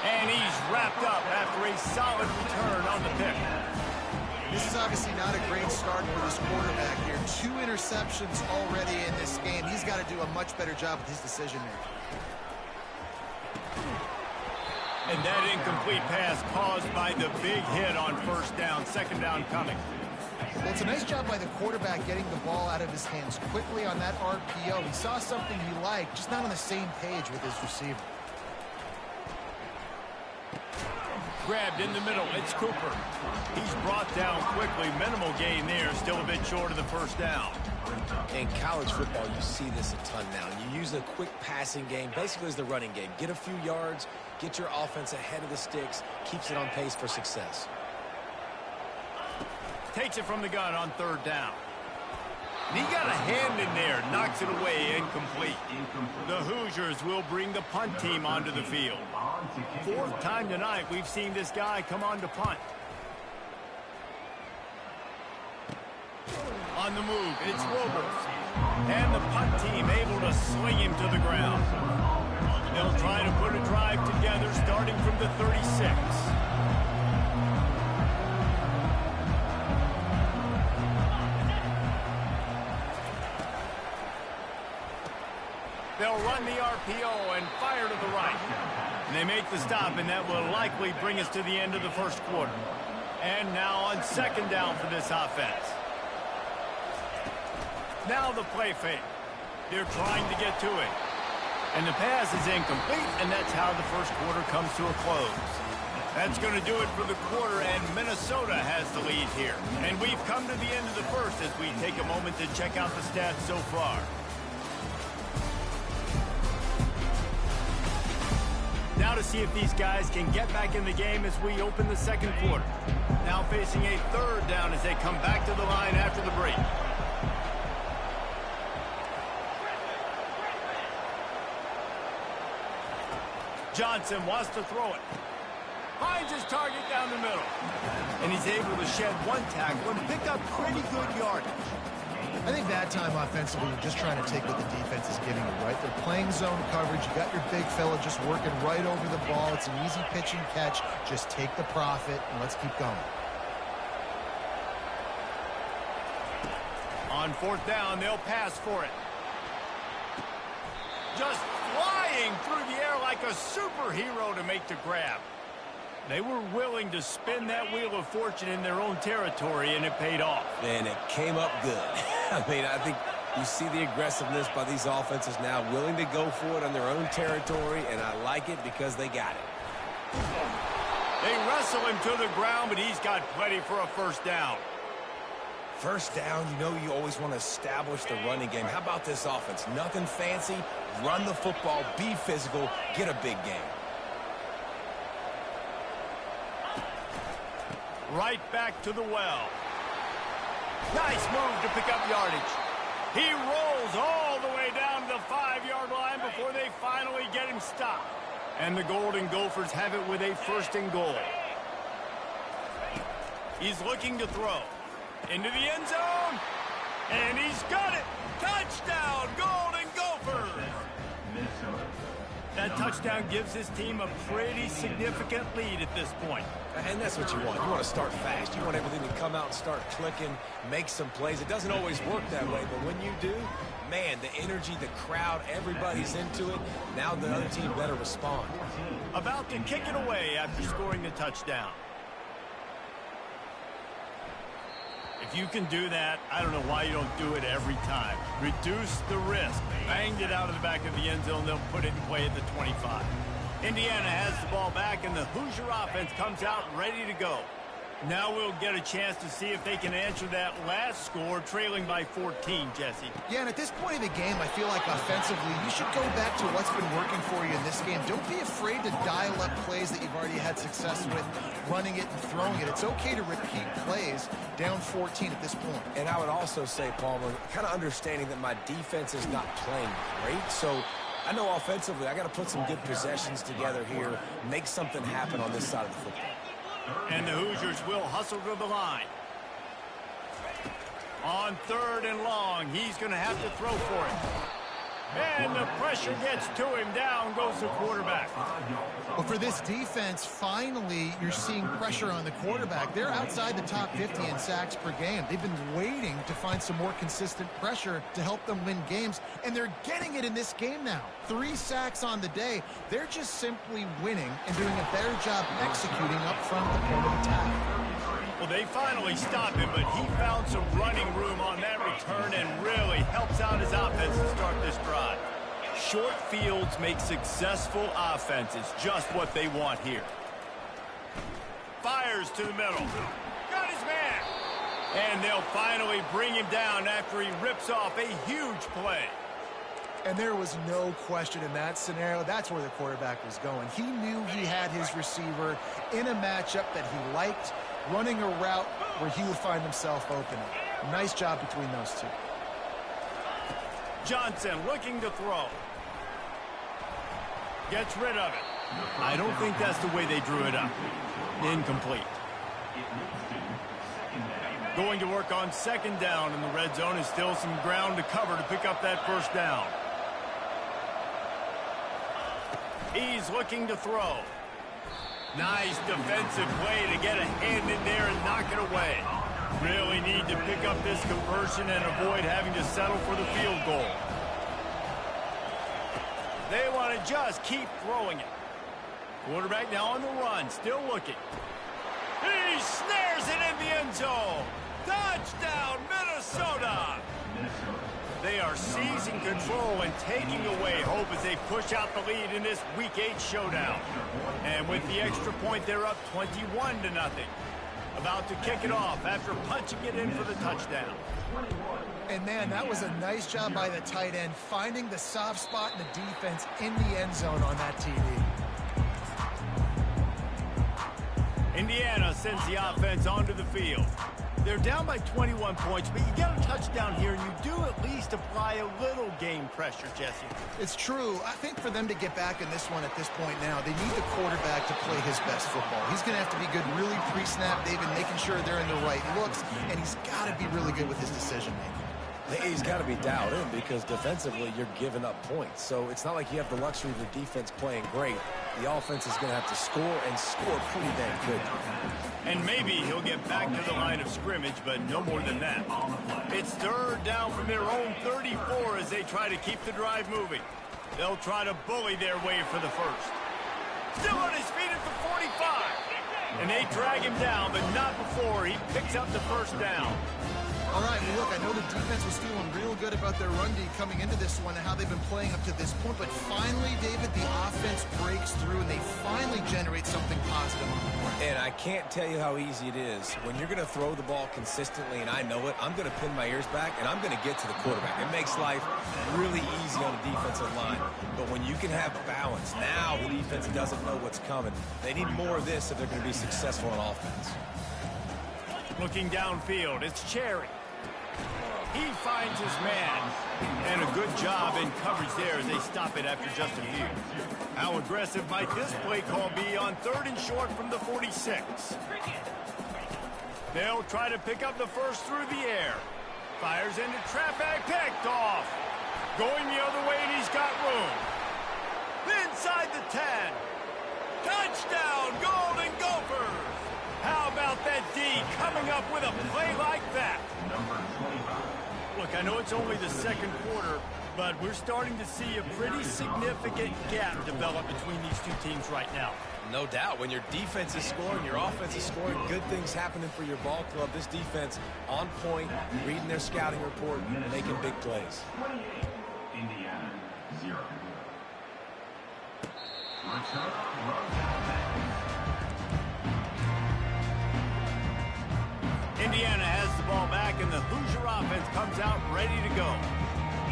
And he's wrapped up after a solid return on the pick. this is obviously not a great start for this quarterback here. 2 interceptions already in this game. He's got to do a much better job with his decision-making. And that incomplete pass caused by the big hit on first down. Second down coming. Well, it's a nice job by the quarterback getting the ball out of his hands quickly on that RPO. He saw something he liked, just not on the same page with his receiver. Grabbed in the middle. It's Cooper. He's brought down quickly. Minimal gain there. Still a bit short of the first down. In college football, you see this a ton now. You use a quick passing game, basically as the running game. Get a few yards, get your offense ahead of the sticks, keeps it on pace for success. Takes it from the gun on third down. And he got a hand in there, knocks it away, incomplete. The Hoosiers will bring the punt team onto the field. 4th time tonight we've seen this guy come on to punt. On the move, it's Roberts. And the punt team able to swing him to the ground. They'll try to put a drive together starting from the 36. They'll run the RPO and fire to the right. And they make the stop, and that will likely bring us to the end of the first quarter. And now on second down for this offense. Now the play fake. They're trying to get to it. And the pass is incomplete, and that's how the first quarter comes to a close. That's going to do it for the quarter, and Minnesota has the lead here. And we've come to the end of the first as we take a moment to check out the stats so far. Now to see if these guys can get back in the game as we open the second quarter. Now facing a third down as they come back to the line after the break. Johnson wants to throw it. Finds his target down the middle. And he's able to shed one tackle and pick up pretty good yardage. I think that time offensively, you're just trying to take what the defense is giving you, right? They're playing zone coverage. You got your big fella just working right over the ball. It's an easy pitch and catch. Just take the profit and let's keep going. On fourth down, they'll pass for it. Just flying through the air like a superhero to make the grab. They were willing to spin that wheel of fortune in their own territory, and it paid off. And it came up good. I mean, I think you see the aggressiveness by these offenses now, willing to go for it on their own territory, and I like it because they got it. They wrestle him to the ground, but he's got plenty for a first down. First down, you know you always want to establish the running game. How about this offense? Nothing fancy. Run the football, be physical, get a big game. Right back to the well. Nice move to pick up yardage. He rolls all the way down to the 5-yard line before they finally get him stopped. And the Golden Gophers have it with a first and goal. He's looking to throw. Into the end zone. And he's got it. Touchdown, Golden Gophers. That touchdown gives his team a pretty significant lead at this point. And that's what you want. You want to start fast. You want everything to come out and start clicking, make some plays. It doesn't always work that way, but when you do, man, the energy, the crowd, everybody's into it. Now the other team better respond. About to kick it away after scoring the touchdown. If you can do that, I don't know why you don't do it every time. Reduce the risk. Banged it out of the back of the end zone. They'll put it in play at the 25. Indiana has the ball back, and the Hoosier offense comes out ready to go. Now we'll get a chance to see if they can answer that last score, trailing by 14, Jesse. Yeah, and at this point of the game, I feel like offensively, you should go back to what's been working for you in this game. Don't be afraid to dial up plays that you've already had success with, running it and throwing it. It's okay to repeat plays down 14 at this point. And I would also say, Palmer, kind of understanding that my defense is not playing great, so I know offensively I got to put some good possessions together here, make something happen on this side of the football. And the Hoosiers will hustle to the line. On 3rd and long, he's going to have to throw for it. And the pressure gets to him. Down goes the quarterback. Well, for this defense, finally, you're seeing pressure on the quarterback. They're outside the top 50 in sacks per game. They've been waiting to find some more consistent pressure to help them win games, and they're getting it in this game now. 3 sacks on the day. They're just simply winning and doing a better job executing up front at the point of attack. Well, they finally stopped him, but he found some running room on that return and really helps out his offense to start this drive. Short fields make successful offenses, just what they want here. Fires to the middle. Got his man. And they'll finally bring him down after he rips off a huge play. And there was no question in that scenario. That's where the quarterback was going. He knew he had his receiver in a matchup that he liked, running a route where he would find himself open. Nice job between those two. Johnson looking to throw. Gets rid of it. I don't think that's the way they drew it up. Incomplete. Going to work on 2nd down in the red zone, and still some ground to cover to pick up that first down. He's looking to throw. Nice defensive play to get a hand in there and knock it away. Really need to pick up this conversion and avoid having to settle for the field goal. They want to just keep throwing it. Quarterback now on the run, still looking. He snares it in the end zone. Touchdown, Minnesota! They are seizing control and taking away hope as they push out the lead in this Week 8 showdown. And with the extra point, they're up 21-0. About to kick it off after punching it in for the touchdown. And, man, that was a nice job by the tight end, finding the soft spot in the defense in the end zone on that TD. Indiana sends the offense onto the field. They're down by 21 points, but you get a touchdown here, and you do at least apply a little game pressure, Jesse. It's true. I think for them to get back in this one at this point now, they need the quarterback to play his best football. He's going to have to be good really pre-snap. They've been making sure they're in the right looks, and he's got to be really good with his decision-making. He's got to be dialed in because defensively you're giving up points. So it's not like you have the luxury of the defense playing great. The offense is going to have to score and score pretty dang good. And maybe he'll get back to the line of scrimmage, but no more than that. It's 3rd down from their own 34 as they try to keep the drive moving. They'll try to bully their way for the first. Still on his feet at the 45. And they drag him down, but not before he picks up the first down. All right, well, look, I know the defense was feeling real good about their run D coming into this one and how they've been playing up to this point, but finally, David, the offense breaks through and they finally generate something positive on the board. And I can't tell you how easy it is. When you're going to throw the ball consistently, and I know it, I'm going to pin my ears back, and I'm going to get to the quarterback. It makes life really easy on the defensive line. But when you can have balance, now the defense doesn't know what's coming. They need more of this if they're going to be successful on offense. Looking downfield, it's Cherry. He finds his man, and a good job in coverage there as they stop it after just a few. How aggressive might this play call be on 3rd and short from the 46? They'll try to pick up the first through the air. Fires into traffic, picked off. Going the other way, and he's got room. Inside the 10. Touchdown, Golden Gophers! How about that D coming up with a play like that? Number 25. Look, I know it's only the second quarter, but we're starting to see a pretty significant gap develop between these two teams right now. No doubt. When your defense is scoring, your offense is scoring, good things happening for your ball club. This defense on point, reading their scouting report, making big plays. 28. Indiana, 0. Return runs out back. Indiana has the ball back, and the Hoosier offense comes out ready to go.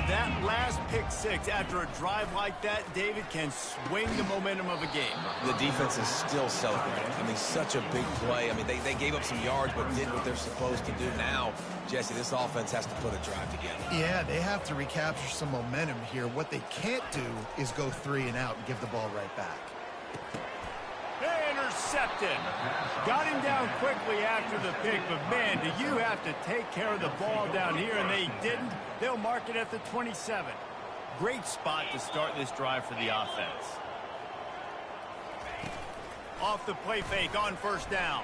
That last pick six after a drive like that, David, can swing the momentum of a game. The defense is still celebrating. I mean, such a big play. I mean, they gave up some yards but did what they're supposed to do. Now, Jesse, this offense has to put a drive together. Yeah, they have to recapture some momentum here. What they can't do is go 3 and out and give the ball right back. Intercepted. Got him down quickly after the pick, but man, do you have to take care of the ball down here, and they didn't. They'll mark it at the 27. Great spot to start this drive for the offense. Off the play fake on first down.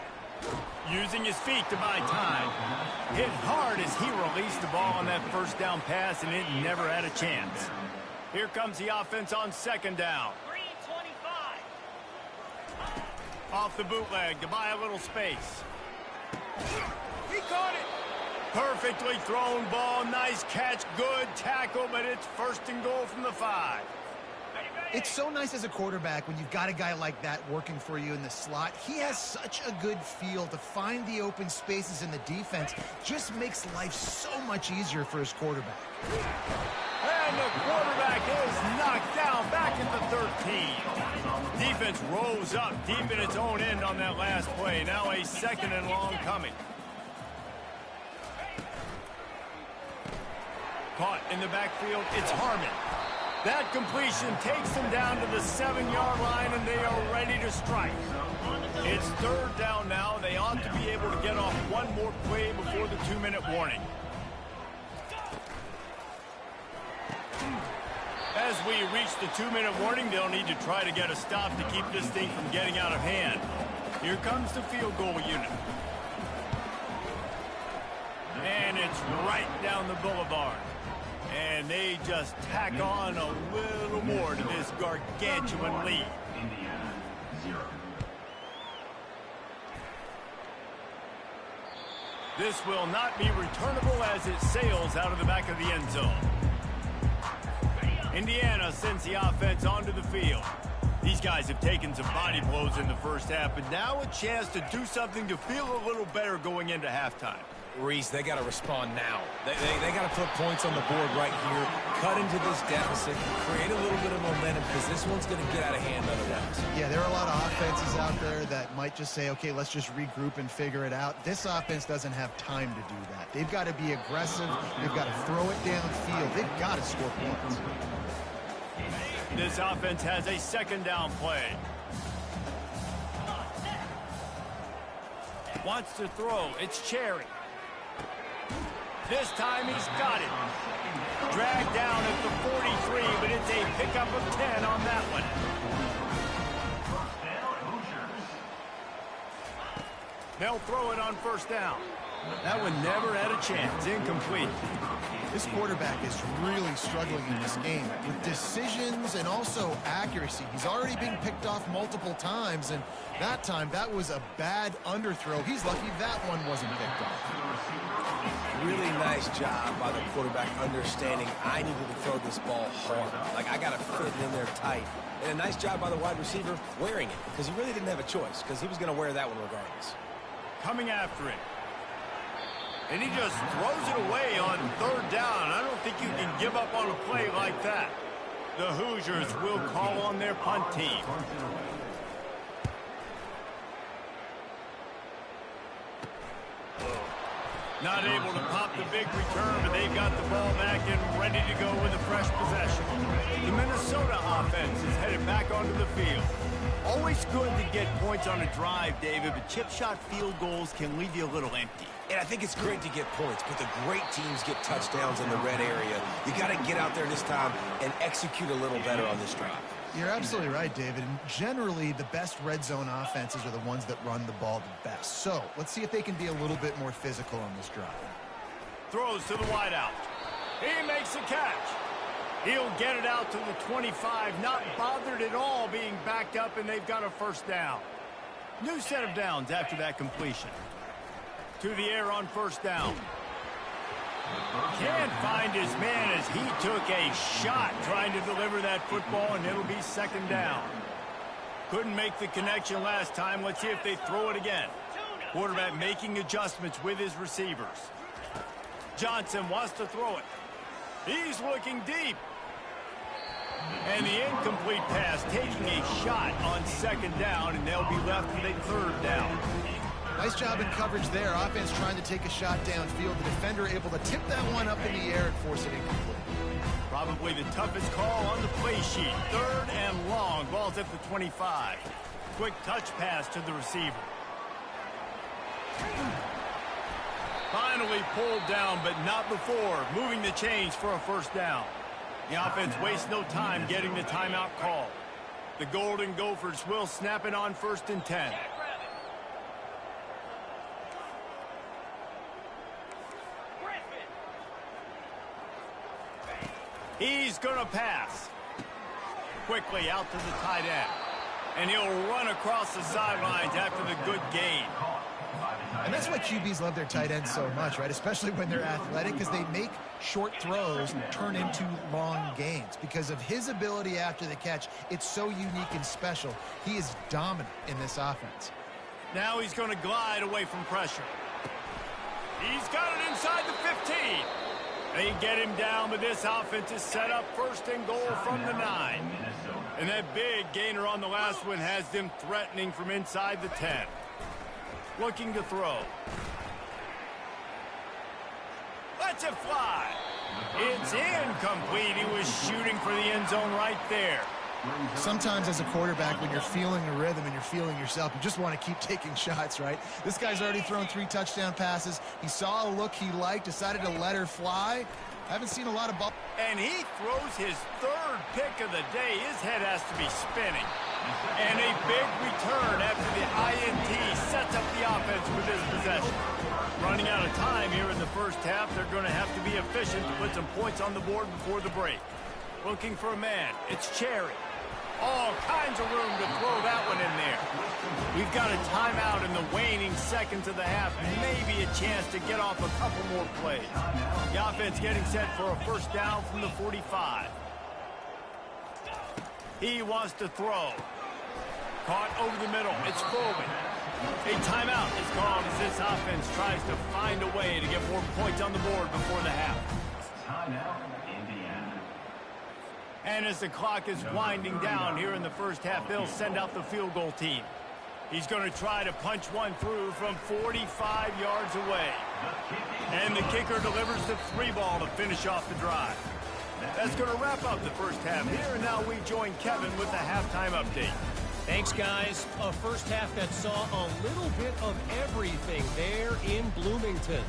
Using his feet to buy time. Hit hard as he released the ball on that first down pass, and it never had a chance. Here comes the offense on second down. Off the bootleg to buy a little space. He caught it. Perfectly thrown ball. Nice catch. Good tackle, but it's 1st and goal from the 5. It's so nice as a quarterback when you've got a guy like that working for you in the slot. He has such a good feel to find the open spaces in the defense. Just makes life so much easier for his quarterback. And the quarterback is knocked down back at the 13. Defense rose up deep in its own end on that last play. Now a 2nd and long coming. Caught in the backfield, it's Harmon. That completion takes them down to the 7-yard line, and they are ready to strike. It's 3rd down now. They ought to be able to get off one more play before the 2-minute warning. As we reach the 2-minute warning, they'll need to try to get a stop to keep this thing from getting out of hand. Here comes the field goal unit. And it's right down the boulevard. And they just tack on a little more to this gargantuan lead. Indiana, 0. This will not be returnable as it sails out of the back of the end zone. Indiana sends the offense onto the field. These guys have taken some body blows in the first half, but now a chance to do something to feel a little better going into halftime. Reese, they got to respond now. They got to put points on the board right here, cut into this deficit, create a little bit of momentum, because this one's going to get out of hand otherwise. Yeah, there are a lot of offenses out there that might just say, okay, let's just regroup and figure it out. This offense doesn't have time to do that. They've got to be aggressive. They've got to throw it downfield. They've got to score points. This offense has a 2nd down play. Wants to throw. It's Cherry. This time he's got it. Dragged down at the 43, but it's a pickup of 10 on that one. They'll throw it on 1st down. That one never had a chance. Incomplete. This quarterback is really struggling in this game with decisions and also accuracy. He's already been picked off multiple times, and that time, that was a bad underthrow. He's lucky that one wasn't picked off. Really nice job by the quarterback understanding I needed to throw this ball hard. Like, I got to fit it in there tight. And a nice job by the wide receiver wearing it, because he really didn't have a choice, because he was going to wear that one regardless. Coming after it. And he just throws it away on third down. I don't think you can give up on a play like that. The Hoosiers will call on their punt team. Not able to pop the big return, but they've got the ball back and ready to go with a fresh possession. The Minnesota offense is headed back onto the field. Always good to get points on a drive, David, but chip shot field goals can leave you a little empty. And I think it's great to get points, but the great teams get touchdowns in the red area. You got to get out there this time and execute a little better on this drive. You're absolutely right, David. And generally, the best red zone offenses are the ones that run the ball the best. So let's see if they can be a little bit more physical on this drive. Throws to the wideout. He makes a catch. He'll get it out to the 25, not bothered at all being backed up, and they've got a first down. New set of downs after that completion. To the air on first down. Can't find his man as he took a shot trying to deliver that football, and it'll be second down. Couldn't make the connection last time. Let's see if they throw it again. Quarterback making adjustments with his receivers. Johnson wants to throw it. He's looking deep. And the incomplete pass taking a shot on second down, and they'll be left with a third down. Nice job in coverage there. Offense trying to take a shot downfield. The defender able to tip that one up in the air and force it incomplete. Probably the toughest call on the play sheet. Third and long. Ball's at the 25. Quick touch pass to the receiver. Finally pulled down, but not before. Moving the chains for a first down. The offense wastes no time getting the timeout call. The Golden Gophers will snap it on first and 10. He's going to pass. Quickly out to the tight end. And he'll run across the sidelines after the good gain. And that's why QBs love their tight ends so much, right? Especially when they're athletic, because they make short throws turn into long gains. Because of his ability after the catch, it's so unique and special. He is dominant in this offense. Now he's going to glide away from pressure. He's got it inside the 15. They get him down, but this offense is set up first and goal from the 9. And that big gainer on the last one has them threatening from inside the 10. Looking to throw. Lets it fly. It's incomplete. He was shooting for the end zone right there. Sometimes as a quarterback, when you're feeling a rhythm and you're feeling yourself, you just want to keep taking shots, right? This guy's already thrown 3 touchdown passes. He saw a look he liked, decided to let her fly. Haven't seen a lot of ball. And he throws his third pick of the day. His head has to be spinning. And a big return after the INT sets up the offense with his possession. Running out of time here in the first half. They're going to have to be efficient to put some points on the board before the break. Looking for a man. It's Cherry. All kinds of room to throw that one in there. We've got a timeout in the waning seconds of the half. Maybe a chance to get off a couple more plays. The offense getting set for a first down from the 45. He wants to throw. Caught over the middle. It's Foley. A timeout is called as this offense tries to find a way to get more points on the board before the half. Timeout, Indiana. And as the clock is winding down here in the first half, they'll send out the field goal team. He's going to try to punch one through from 45 yards away. And the kicker delivers the 3-ball to finish off the drive. That's going to wrap up the first half here, and now we join Kevin with the halftime update. Thanks, guys. A first half that saw a little bit of everything there in Bloomington.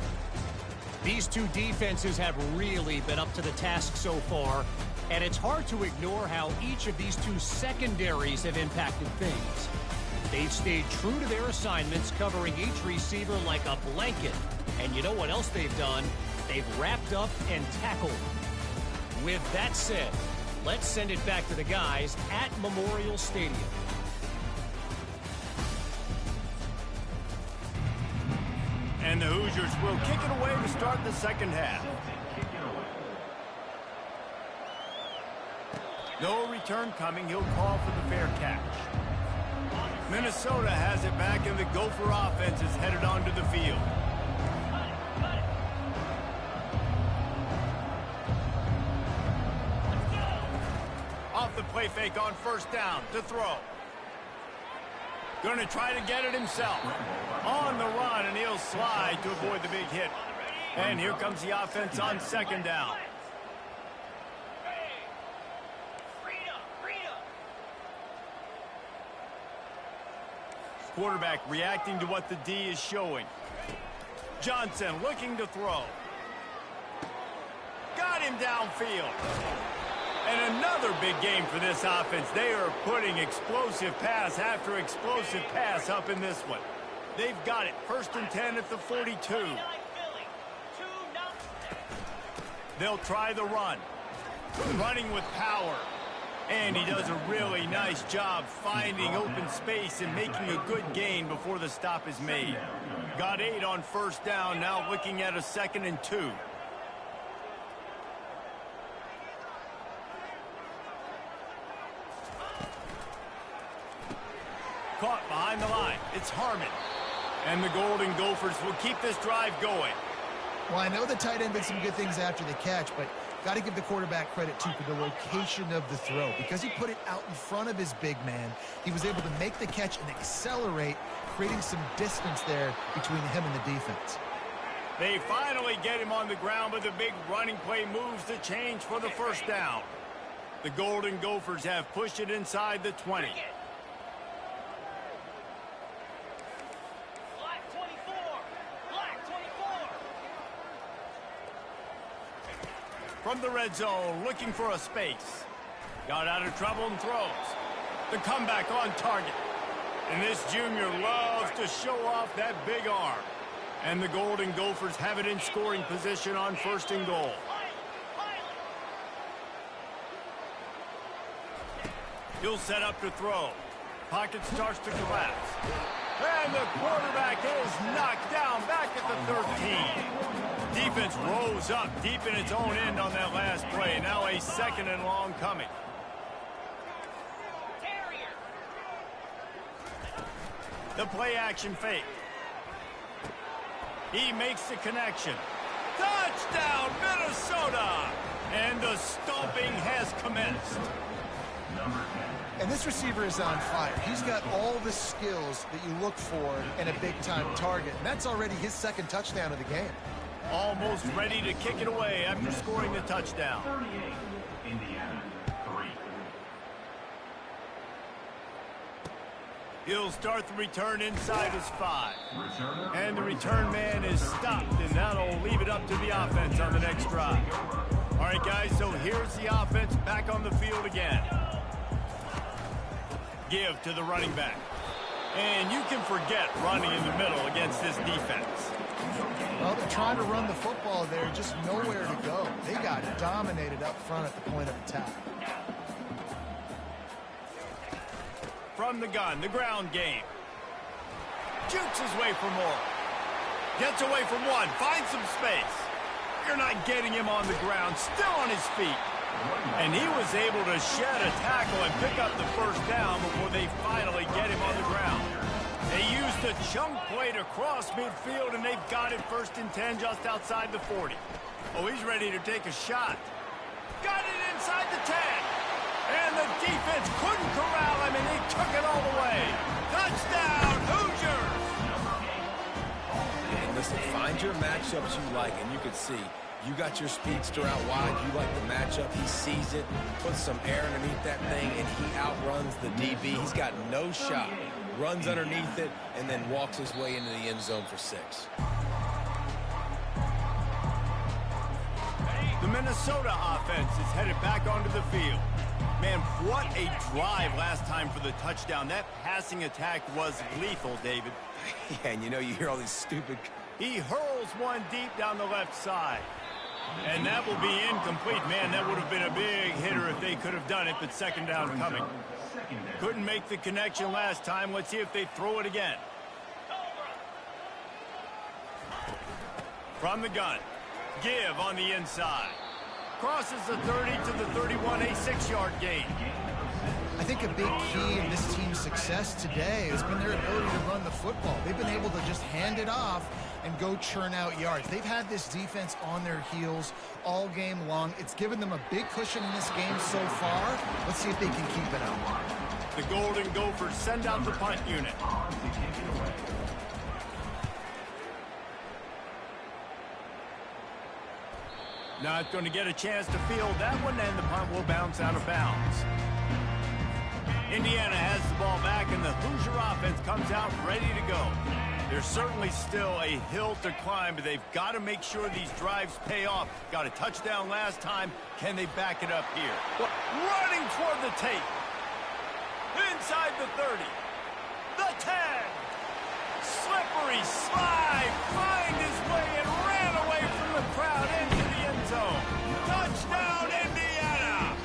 These two defenses have really been up to the task so far, and it's hard to ignore how each of these two secondaries have impacted things. They've stayed true to their assignments, covering each receiver like a blanket. And you know what else they've done? that they've wrapped up and tackled. With that said, let's send it back to the guys at Memorial Stadium. And the Hoosiers will kick it away to start the second half. No return coming. He'll call for the fair catch. Minnesota has it back, and the Gopher offense is headed onto the field. Off the play fake on first down to throw. Going to try to get it himself. On the run, and he'll slide to avoid the big hit. And here comes the offense on second down. Quarterback reacting to what the D is showing. Johnson looking to throw. Got him downfield. And another big game for this offense. They are putting explosive pass after explosive pass up in this one. They've got it. 1st and 10 at the 42. They'll try the run. Running with power. And he does a really nice job finding open space and making a good gain before the stop is made. Got 8 on first down, now looking at a 2nd and 2. Caught behind the line. It's Harmon. And the Golden Gophers will keep this drive going. Well, I know the tight end did some good things after the catch, but got to give the quarterback credit, too, for the location of the throw. Because he put it out in front of his big man, he was able to make the catch and accelerate, creating some distance there between him and the defense. They finally get him on the ground, but the big running play moves the change for the first down. The Golden Gophers have pushed it inside the 20. From the red zone, looking for a space. Got out of trouble and throws. The comeback on target. And this junior loves to show off that big arm. And the Golden Gophers have it in scoring position on 1st and goal. He'll set up to throw. Pocket starts to collapse. And the quarterback is knocked down back at the 13. Defense rose up deep in its own end on that last play. Now a 2nd and long coming. The play action fake. He makes the connection. Touchdown, Minnesota! And the stomping has commenced. And this receiver is on fire. He's got all the skills that you look for in a big-time target. And that's already his 2nd touchdown of the game. Almost ready to kick it away after scoring the touchdown. 38, Indiana, 3. He'll start the return inside his 5. And the return man is stopped, and that'll leave it up to the offense on the next drive. All right, guys, so here's the offense back on the field again. Give to the running back. And you can forget running in the middle against this defense. Well, they're trying to run the football there, just nowhere to go. They got dominated up front at the point of attack. From the gun, the ground game. Jukes his way for more. Gets away from one, finds some space. You're not getting him on the ground, still on his feet. And he was able to shed a tackle and pick up the first down before they finally get him on the ground. They used a chunk play to cross midfield, and they've got it 1st and 10 just outside the 40. Oh, he's ready to take a shot. Got it inside the 10. And the defense couldn't corral him, and he took it all the way. Touchdown, Hoosiers! And listen, find your matchups you like, and you can see you got your speedster out wide. You like the matchup. He sees it, puts some air underneath that thing, and he outruns the DB. He's got no shot. Runs underneath it, and then walks his way into the end zone for 6. The Minnesota offense is headed back onto the field. Man, what a drive last time for the touchdown. That passing attack was lethal, David. Yeah, and you know, you hear all these stupid He hurls one deep down the left side. And that will be incomplete. Man, that would have been a big hitter if they could have done it, but second down coming. Couldn't make the connection last time. Let's see if they throw it again. From the gun. Give on the inside. Crosses the 30 to the 31, a 6-yard gain. I think a big key in this team's success today has been their ability to run the football. They've been able to just hand it off and go churn out yards. They've had this defense on their heels all game long. It's given them a big cushion in this game so far. Let's see if they can keep it up. The Golden Gophers send out the punt unit. Not going to get a chance to field that one, and the punt will bounce out of bounds. Indiana has the ball back, and the Hoosier offense comes out ready to go. There's certainly still a hill to climb, but they've got to make sure these drives pay off. Got a touchdown last time. Can they back it up here? Running toward the tape. Inside the 30. The 10. Slippery slide. Find his way and ran away from the crowd into the end zone. Touchdown, Indiana!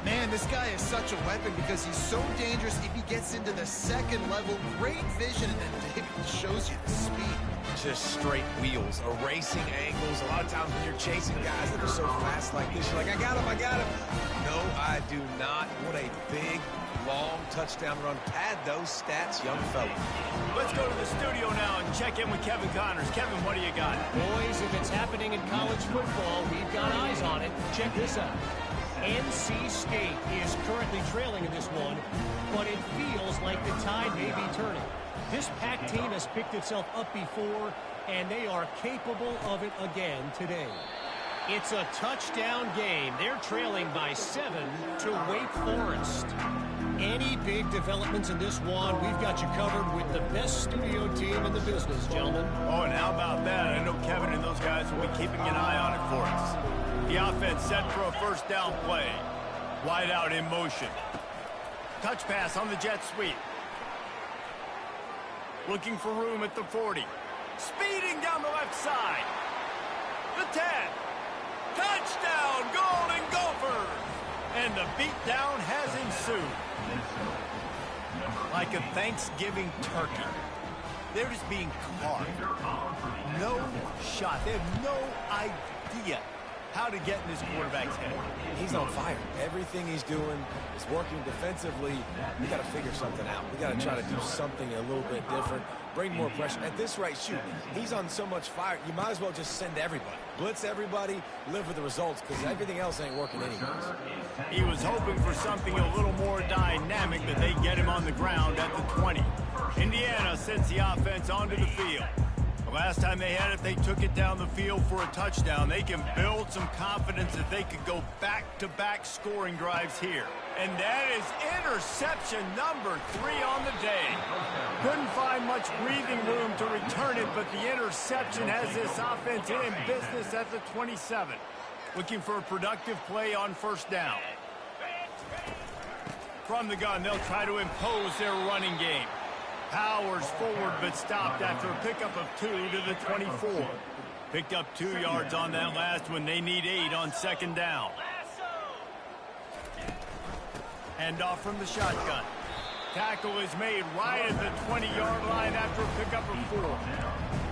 Man, this guy is such a weapon because he's so dangerous if he gets into the second level. Great vision, and then David shows you the speed. Just straight wheels, erasing angles. A lot of times when you're chasing guys that are so fast like this, you're like, I got him, I got him. No, I do not. What a big, long touchdown run. Pad those stats, young fella. Let's go to the studio now and check in with Kevin Connors. Kevin, what do you got? Boys, if it's happening in college football, we've got eyes on it. Check this out. NC State is currently trailing in this one, but it feels like the tide may be turning. This Pac team has picked itself up before, and they are capable of it again today. It's a touchdown game. They're trailing by 7 to Wake Forest. Any big developments in this one, we've got you covered with the best studio team in the business, gentlemen. Oh, and how about that? I know Kevin and those guys will be keeping an eye on it for us. The offense set for a first down play. Wide out in motion. Touch pass on the jet sweep. Looking for room at the 40. Speeding down the left side. The 10. Touchdown, Golden Gophers! And the beatdown has ensued. Like a Thanksgiving turkey. They're just being carved. No shot. They have no idea how to get in this quarterback's head. He's on fire. Everything he's doing is working defensively. We got to figure something out. We got to try to do something a little bit different. Bring more pressure. At this rate, shoot, he's on so much fire, you might as well just send everybody. Blitz everybody, live with the results, because everything else ain't working anyways. He was hoping for something a little more dynamic, but they get him on the ground at the 20. Indiana sends the offense onto the field. Last time they had it, they took it down the field for a touchdown. They can build some confidence that they could go back-to-back scoring drives here. And that is interception number 3 on the day. Couldn't find much breathing room to return it, but the interception has this offense in business at the 27. Looking for a productive play on first down. From the gun, they'll try to impose their running game. Powers forward, but stopped after a pickup of 2 to the 24. Picked up 2 yards on that last one. They need 8 on second down. Hand off from the shotgun. Tackle is made right at the 20-yard line after a pickup of 4.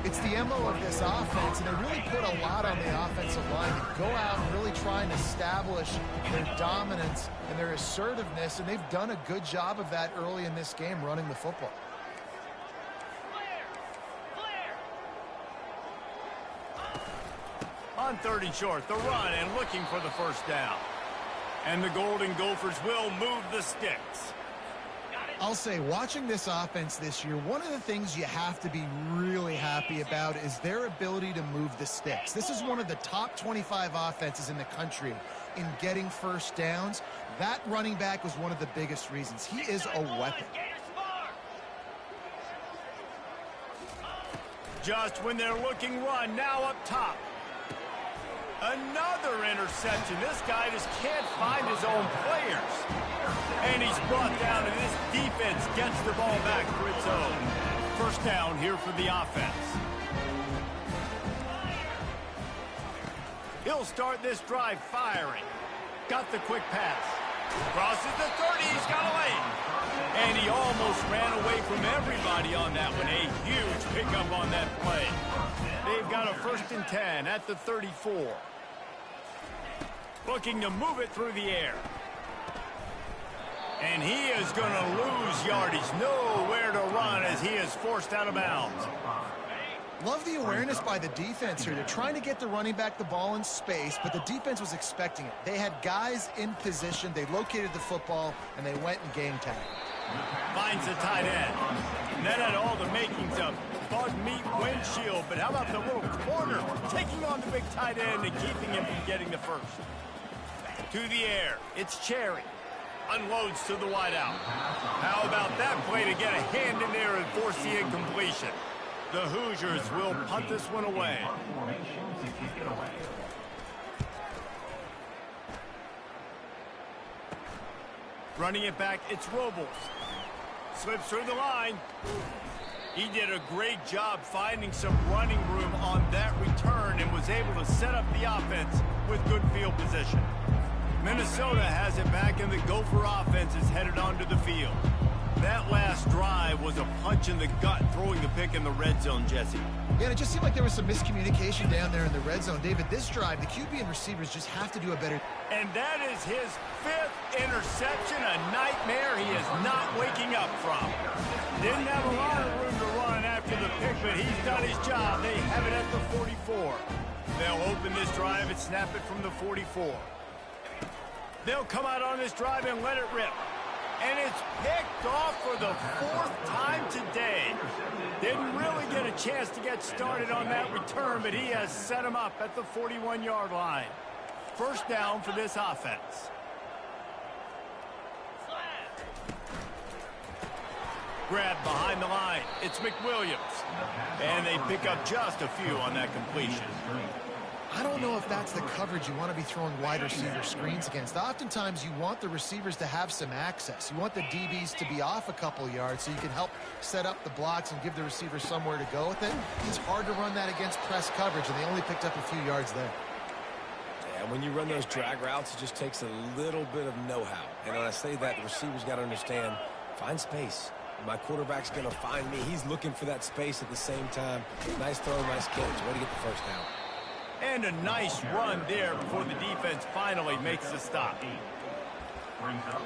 It's the MO of this offense, and they really put a lot on the offensive line to go out and really try and establish their dominance and their assertiveness, and they've done a good job of that early in this game running the football. On 3rd and short, the run and looking for the first down. And the Golden Gophers will move the sticks. I'll say, watching this offense this year, one of the things you have to be really happy about is their ability to move the sticks. This is one of the top 25 offenses in the country in getting first downs. That running back was one of the biggest reasons. He is a weapon. Just when they're looking run, now up top. Another interception. This guy just can't find his own players. And he's brought down, and this defense gets the ball back for its own. first down here for the offense. He'll start this drive firing. Got the quick pass. Crosses the 30. He's got a lane. And he almost ran away from everybody on that one. A huge pickup on that play. They've got a 1st and 10 at the 34. Looking to move it through the air. And he is going to lose yardage. Nowhere to run as he is forced out of bounds. Love the awareness by the defense here. They're trying to get the running back the ball in space, but the defense was expecting it. They had guys in position. They located the football, and they went and game tagged. Finds the tight end. And that had all the makings of bug meat windshield. But how about the little corner taking on the big tight end and keeping him from getting the first? To the air. It's Cherry. Unloads to the wideout. How about that play to get a hand in there and force the incompletion? The Hoosiers will punt this one away. Running it back, it's Robles. Slips through the line. He did a great job finding some running room on that return and was able to set up the offense with good field position. Minnesota has it back, and the Gopher offense is headed onto the field. That last drive was a punch in the gut, throwing the pick in the red zone, Jesse. Yeah, and it just seemed like there was some miscommunication down there in the red zone. David, this drive, the QB and receivers just have to do a better. And that is his 5th interception, a nightmare he is not waking up from. Didn't have a lot of room to run after the pick, but he's done his job. They have it at the 44. They'll open this drive and snap it from the 44. They'll come out on this drive and let it rip. And it's picked off for the 4th time today. Didn't really get a chance to get started on that return, but he has set him up at the 41-yard line. First down for this offense. Grab behind the line. It's McWilliams. And they pick up just a few on that completion. I don't know if that's the coverage you want to be throwing wide receiver screens against. Oftentimes, you want the receivers to have some access. You want the DBs to be off a couple yards so you can help set up the blocks and give the receivers somewhere to go with it. It's hard to run that against press coverage, and they only picked up a few yards there. Yeah, when you run those drag routes, it just takes a little bit of know-how. And when I say that, the receivers got to understand, find space. My quarterback's going to find me. He's looking for that space at the same time. Nice throw, nice catch. Way to get the first down. And a nice run there before the defense finally makes the stop. Brings up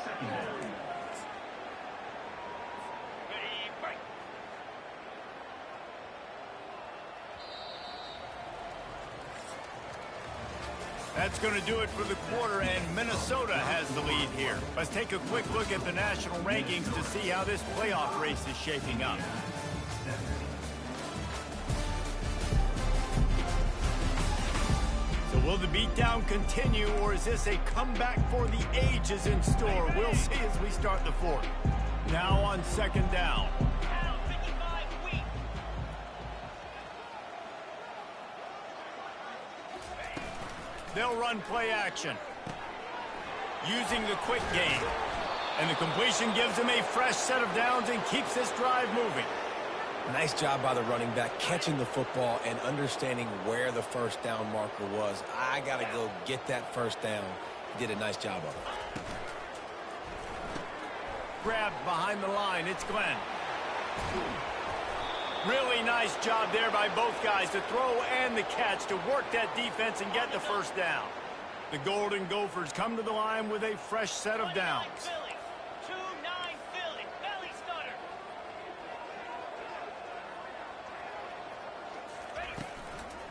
2nd down. That's going to do it for the quarter, and Minnesota has the lead here. Let's take a quick look at the national rankings to see how this playoff race is shaping up. So will the beatdown continue, or is this a comeback for the ages in store? We'll see as we start the 4th. Now on 2nd down. They'll run play action using the quick game. And the completion gives him a fresh set of downs and keeps this drive moving. Nice job by the running back catching the football and understanding where the first down marker was. I got to go get that first down. He did a nice job of it. Grabbed behind the line. It's Glenn. Really nice job there by both guys to throw and the catch to work that defense and get the first down. The Golden Gophers come to the line with a fresh set of downs.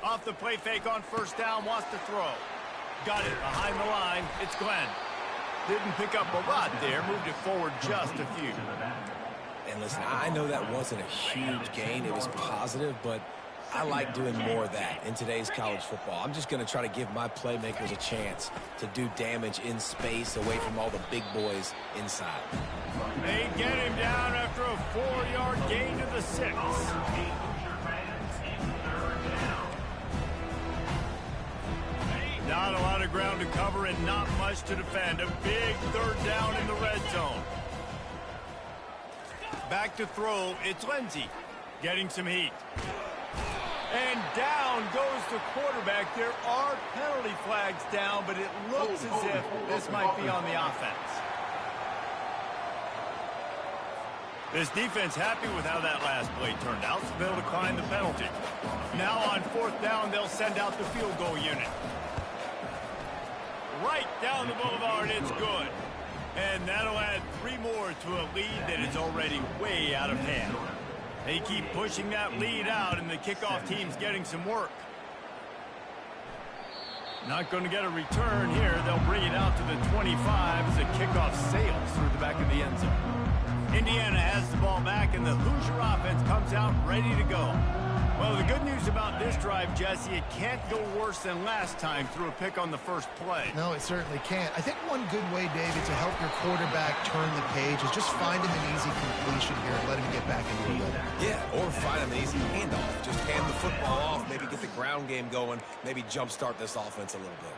Off the play fake on first down, wants to throw. Got it behind the line. It's Glenn. Didn't pick up a lot there, moved it forward just a few. And listen, I know that wasn't a huge gain. It was positive, but I like doing more of that in today's college football. I'm just going to try to give my playmakers a chance to do damage in space away from all the big boys inside. They get him down after a 4-yard gain to the 6. Not a lot of ground to cover and not much to defend. A big 3rd down in the red zone. Back to throw, it's Lindsey. Getting some heat. And down goes the quarterback. There are penalty flags down, but it looks as if this might be on the offense. This defense happy with how that last play turned out, so they'll decline the penalty. Now on 4th down, they'll send out the field goal unit. Right down the boulevard, it's good. And that'll add 3 more to a lead that is already way out of hand. They keep pushing that lead out, and the kickoff team's getting some work. Not going to get a return here. They'll bring it out to the 25 as the kickoff sails through the back of the end zone. Indiana has the ball back, and the Hoosier offense comes out ready to go. Well, the good news about this drive, Jesse, it can't go worse than last time through a pick on the first play. No, it certainly can't. I think one good way, David, to help your quarterback turn the page is just find him an easy completion here and let him get back into the rhythm. Yeah, or find him an easy handoff. Just hand the football off, maybe get the ground game going, maybe jumpstart this offense a little bit.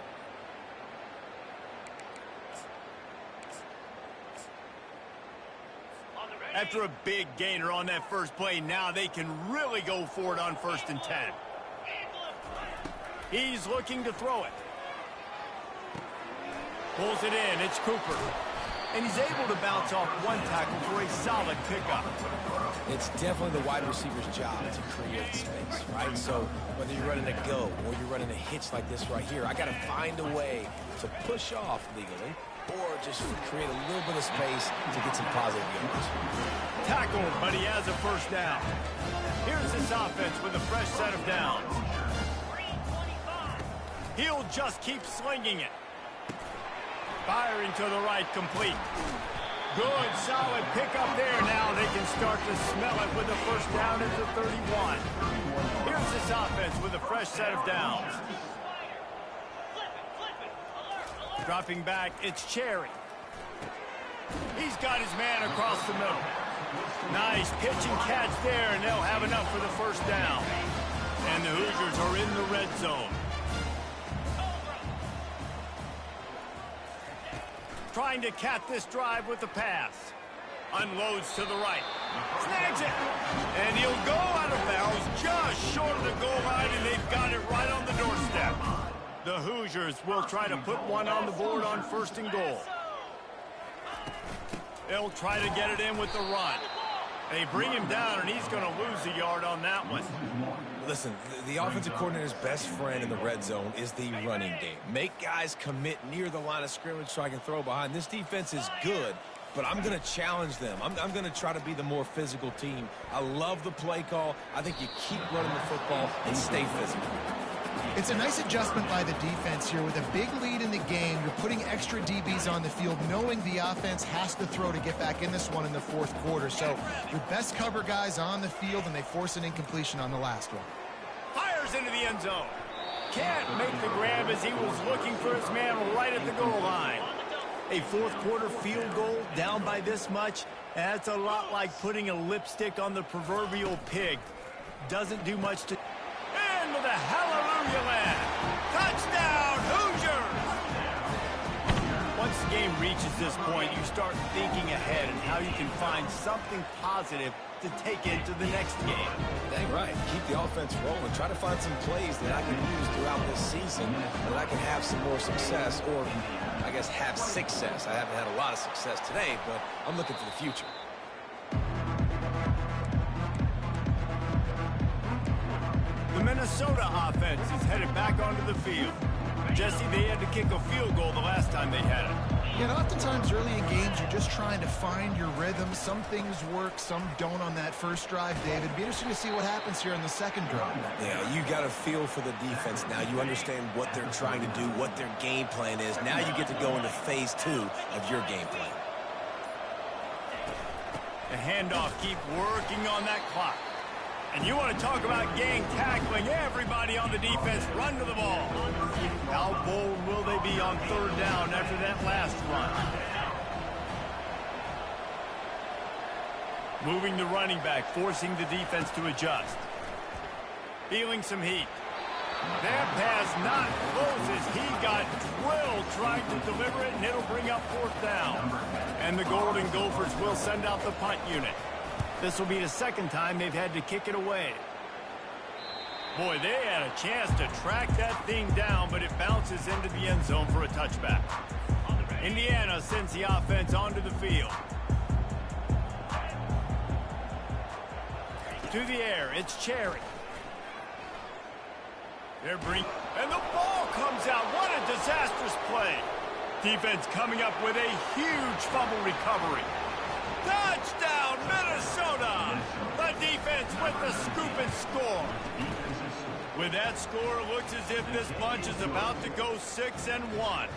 After a big gainer on that first play, now they can really go for it on 1st and 10. He's looking to throw it. Pulls it in. It's Cooper. And he's able to bounce off one tackle for a solid pickup. It's definitely the wide receiver's job to create space, right? So whether you're running a go or you're running a hitch like this right here, I got to find a way to push off legally or just create a little bit of space to get some positive yards. Tackled, but he has a 1st down. Here's this offense with a fresh set of downs. He'll just keep slinging it. Firing to the right, complete. Good, solid pickup there. Now they can start to smell it with a 1st down at the 31. Here's this offense with a fresh set of downs. Dropping back, it's Cherry. He's got his man across the middle. Nice pitch and catch there, and they'll have enough for the 1st down. And the Hoosiers are in the red zone. Trying to cap this drive with the pass. Unloads to the right. Snags it. And he'll go out of bounds just short of the goal line, and they've got it right on the doorstep. The Hoosiers will try to put one on the board on 1st and goal. They'll try to get it in with the run. They bring him down, and he's going to lose a yard on that one. Listen, the offensive coordinator's best friend in the red zone is the running game. Make guys commit near the line of scrimmage so I can throw behind. This defense is good, but I'm going to challenge them. I'm going to try to be the more physical team. I love the play call. I think you keep running the football and stay physical. It's a nice adjustment by the defense here. With a big lead in the game, you're putting extra DBs on the field, knowing the offense has to throw to get back in this one in the 4th quarter. So your best cover guys on the field, and they force an incompletion on the last one. Fires into the end zone. Can't make the grab as he was looking for his man right at the goal line. A 4th quarter field goal down by this much, that's a lot like putting a lipstick on the proverbial pig. Doesn't do much to... Into the hallelujah land. Touchdown, Hoosiers! Once the game reaches this point, you start thinking ahead and how you can find something positive to take into the next game. Dang right. Keep the offense rolling. Try to find some plays that I can use throughout this season that I can have some more success, or I guess have success. I haven't had a lot of success today, but I'm looking for the future. The Minnesota offense is headed back onto the field. Jesse, they had to kick a field goal the last time they had it. Yeah, and oftentimes early in games, you're just trying to find your rhythm. Some things work, some don't on that first drive, David. It'd be interesting to see what happens here in the second drive. Yeah, you got to feel for the defense now. You understand what they're trying to do, what their game plan is. Now you get to go into phase 2 of your game plan. The handoff, keep working on that clock. And you want to talk about gang tackling. Everybody on the defense run to the ball. How bold will they be on 3rd down after that last run? Moving the running back, forcing the defense to adjust. Feeling some heat. That pass not close as he got drilled trying to deliver it, and it'll bring up 4th down. And the Golden Gophers will send out the punt unit. This will be the second time they've had to kick it away. Boy, they had a chance to track that thing down, but it bounces into the end zone for a touchback. Indiana sends the offense onto the field. To the air, it's Cherry. And the ball comes out. What a disastrous play. Defense coming up with a huge fumble recovery. Touchdown, Minnesota! The defense with the scoop and score. With that score, it looks as if this bunch is about to go 6-1.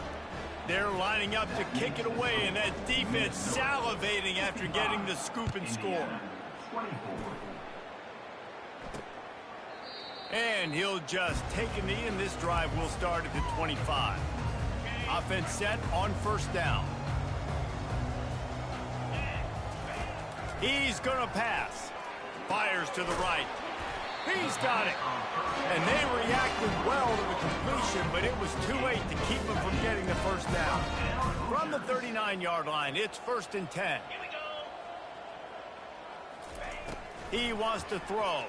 They're lining up to kick it away, and that defense salivating after getting the scoop and score. And he'll just take a knee, and this drive will start at the 25. Offense set on first down. He's going to pass. Fires to the right. He's got it. And they reacted well to the completion, but it was too late to keep him from getting the first down. From the 39-yard line, it's 1st and 10. He wants to throw.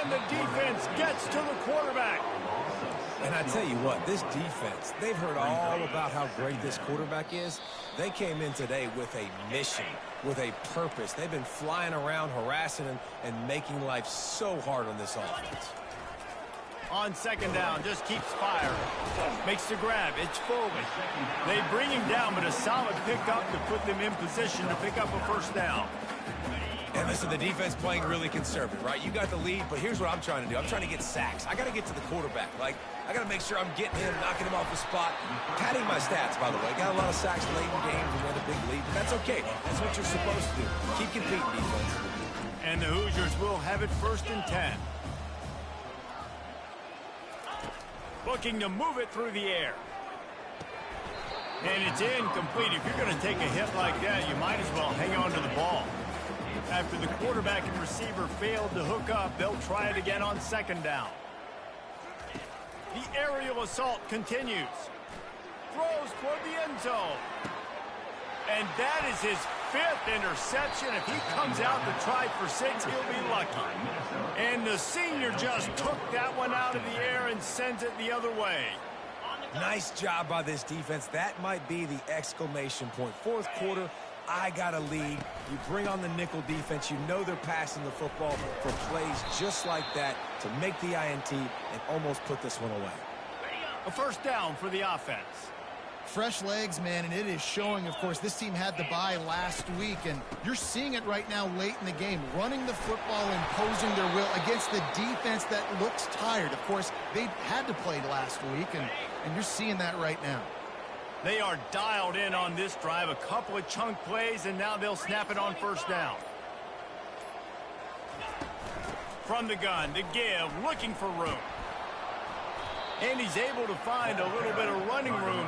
And the defense gets to the quarterback. And I tell you what, this defense, they've heard all about how great this quarterback is. They came in today with a mission, with a purpose. They've been flying around, harassing him, and making life so hard on this offense. On second down, just keeps firing. Makes the grab. It's Foley. They bring him down, but a solid pickup to put them in position to pick up a first down. And listen, the defense playing really conservative, right? You got the lead, but here's what I'm trying to do. I'm trying to get sacks. I got to get to the quarterback. Like, I got to make sure I'm getting him, knocking him off the spot. Padding my stats, by the way. Got a lot of sacks late in games and had a big lead, but that's okay. That's what you're supposed to do. Keep competing, defense. And the Hoosiers will have it 1st and 10. Looking to move it through the air. And it's incomplete. If you're going to take a hit like that, you might as well hang on to the ball. After the quarterback and receiver failed to hook up, they'll try it again on second down. The aerial assault continues. Throws toward the end zone. And that is his 5th interception. If he comes out to try for 6, he'll be lucky. And the senior just took that one out of the air and sends it the other way. Nice job by this defense. That might be the exclamation point. 4th quarter, I got a lead. You bring on the nickel defense. You know they're passing the football for plays just like that to make the INT and almost put this one away. A first down for the offense. Fresh legs, man, and it is showing, of course. This team had the bye last week, and you're seeing it right now late in the game. Running the football, imposing their will against the defense that looks tired. Of course, they had to play last week, and you're seeing that right now. They are dialed in on this drive. A couple of chunk plays, and now they'll snap it on first down. From the gun, the give, looking for room. And he's able to find a little bit of running room.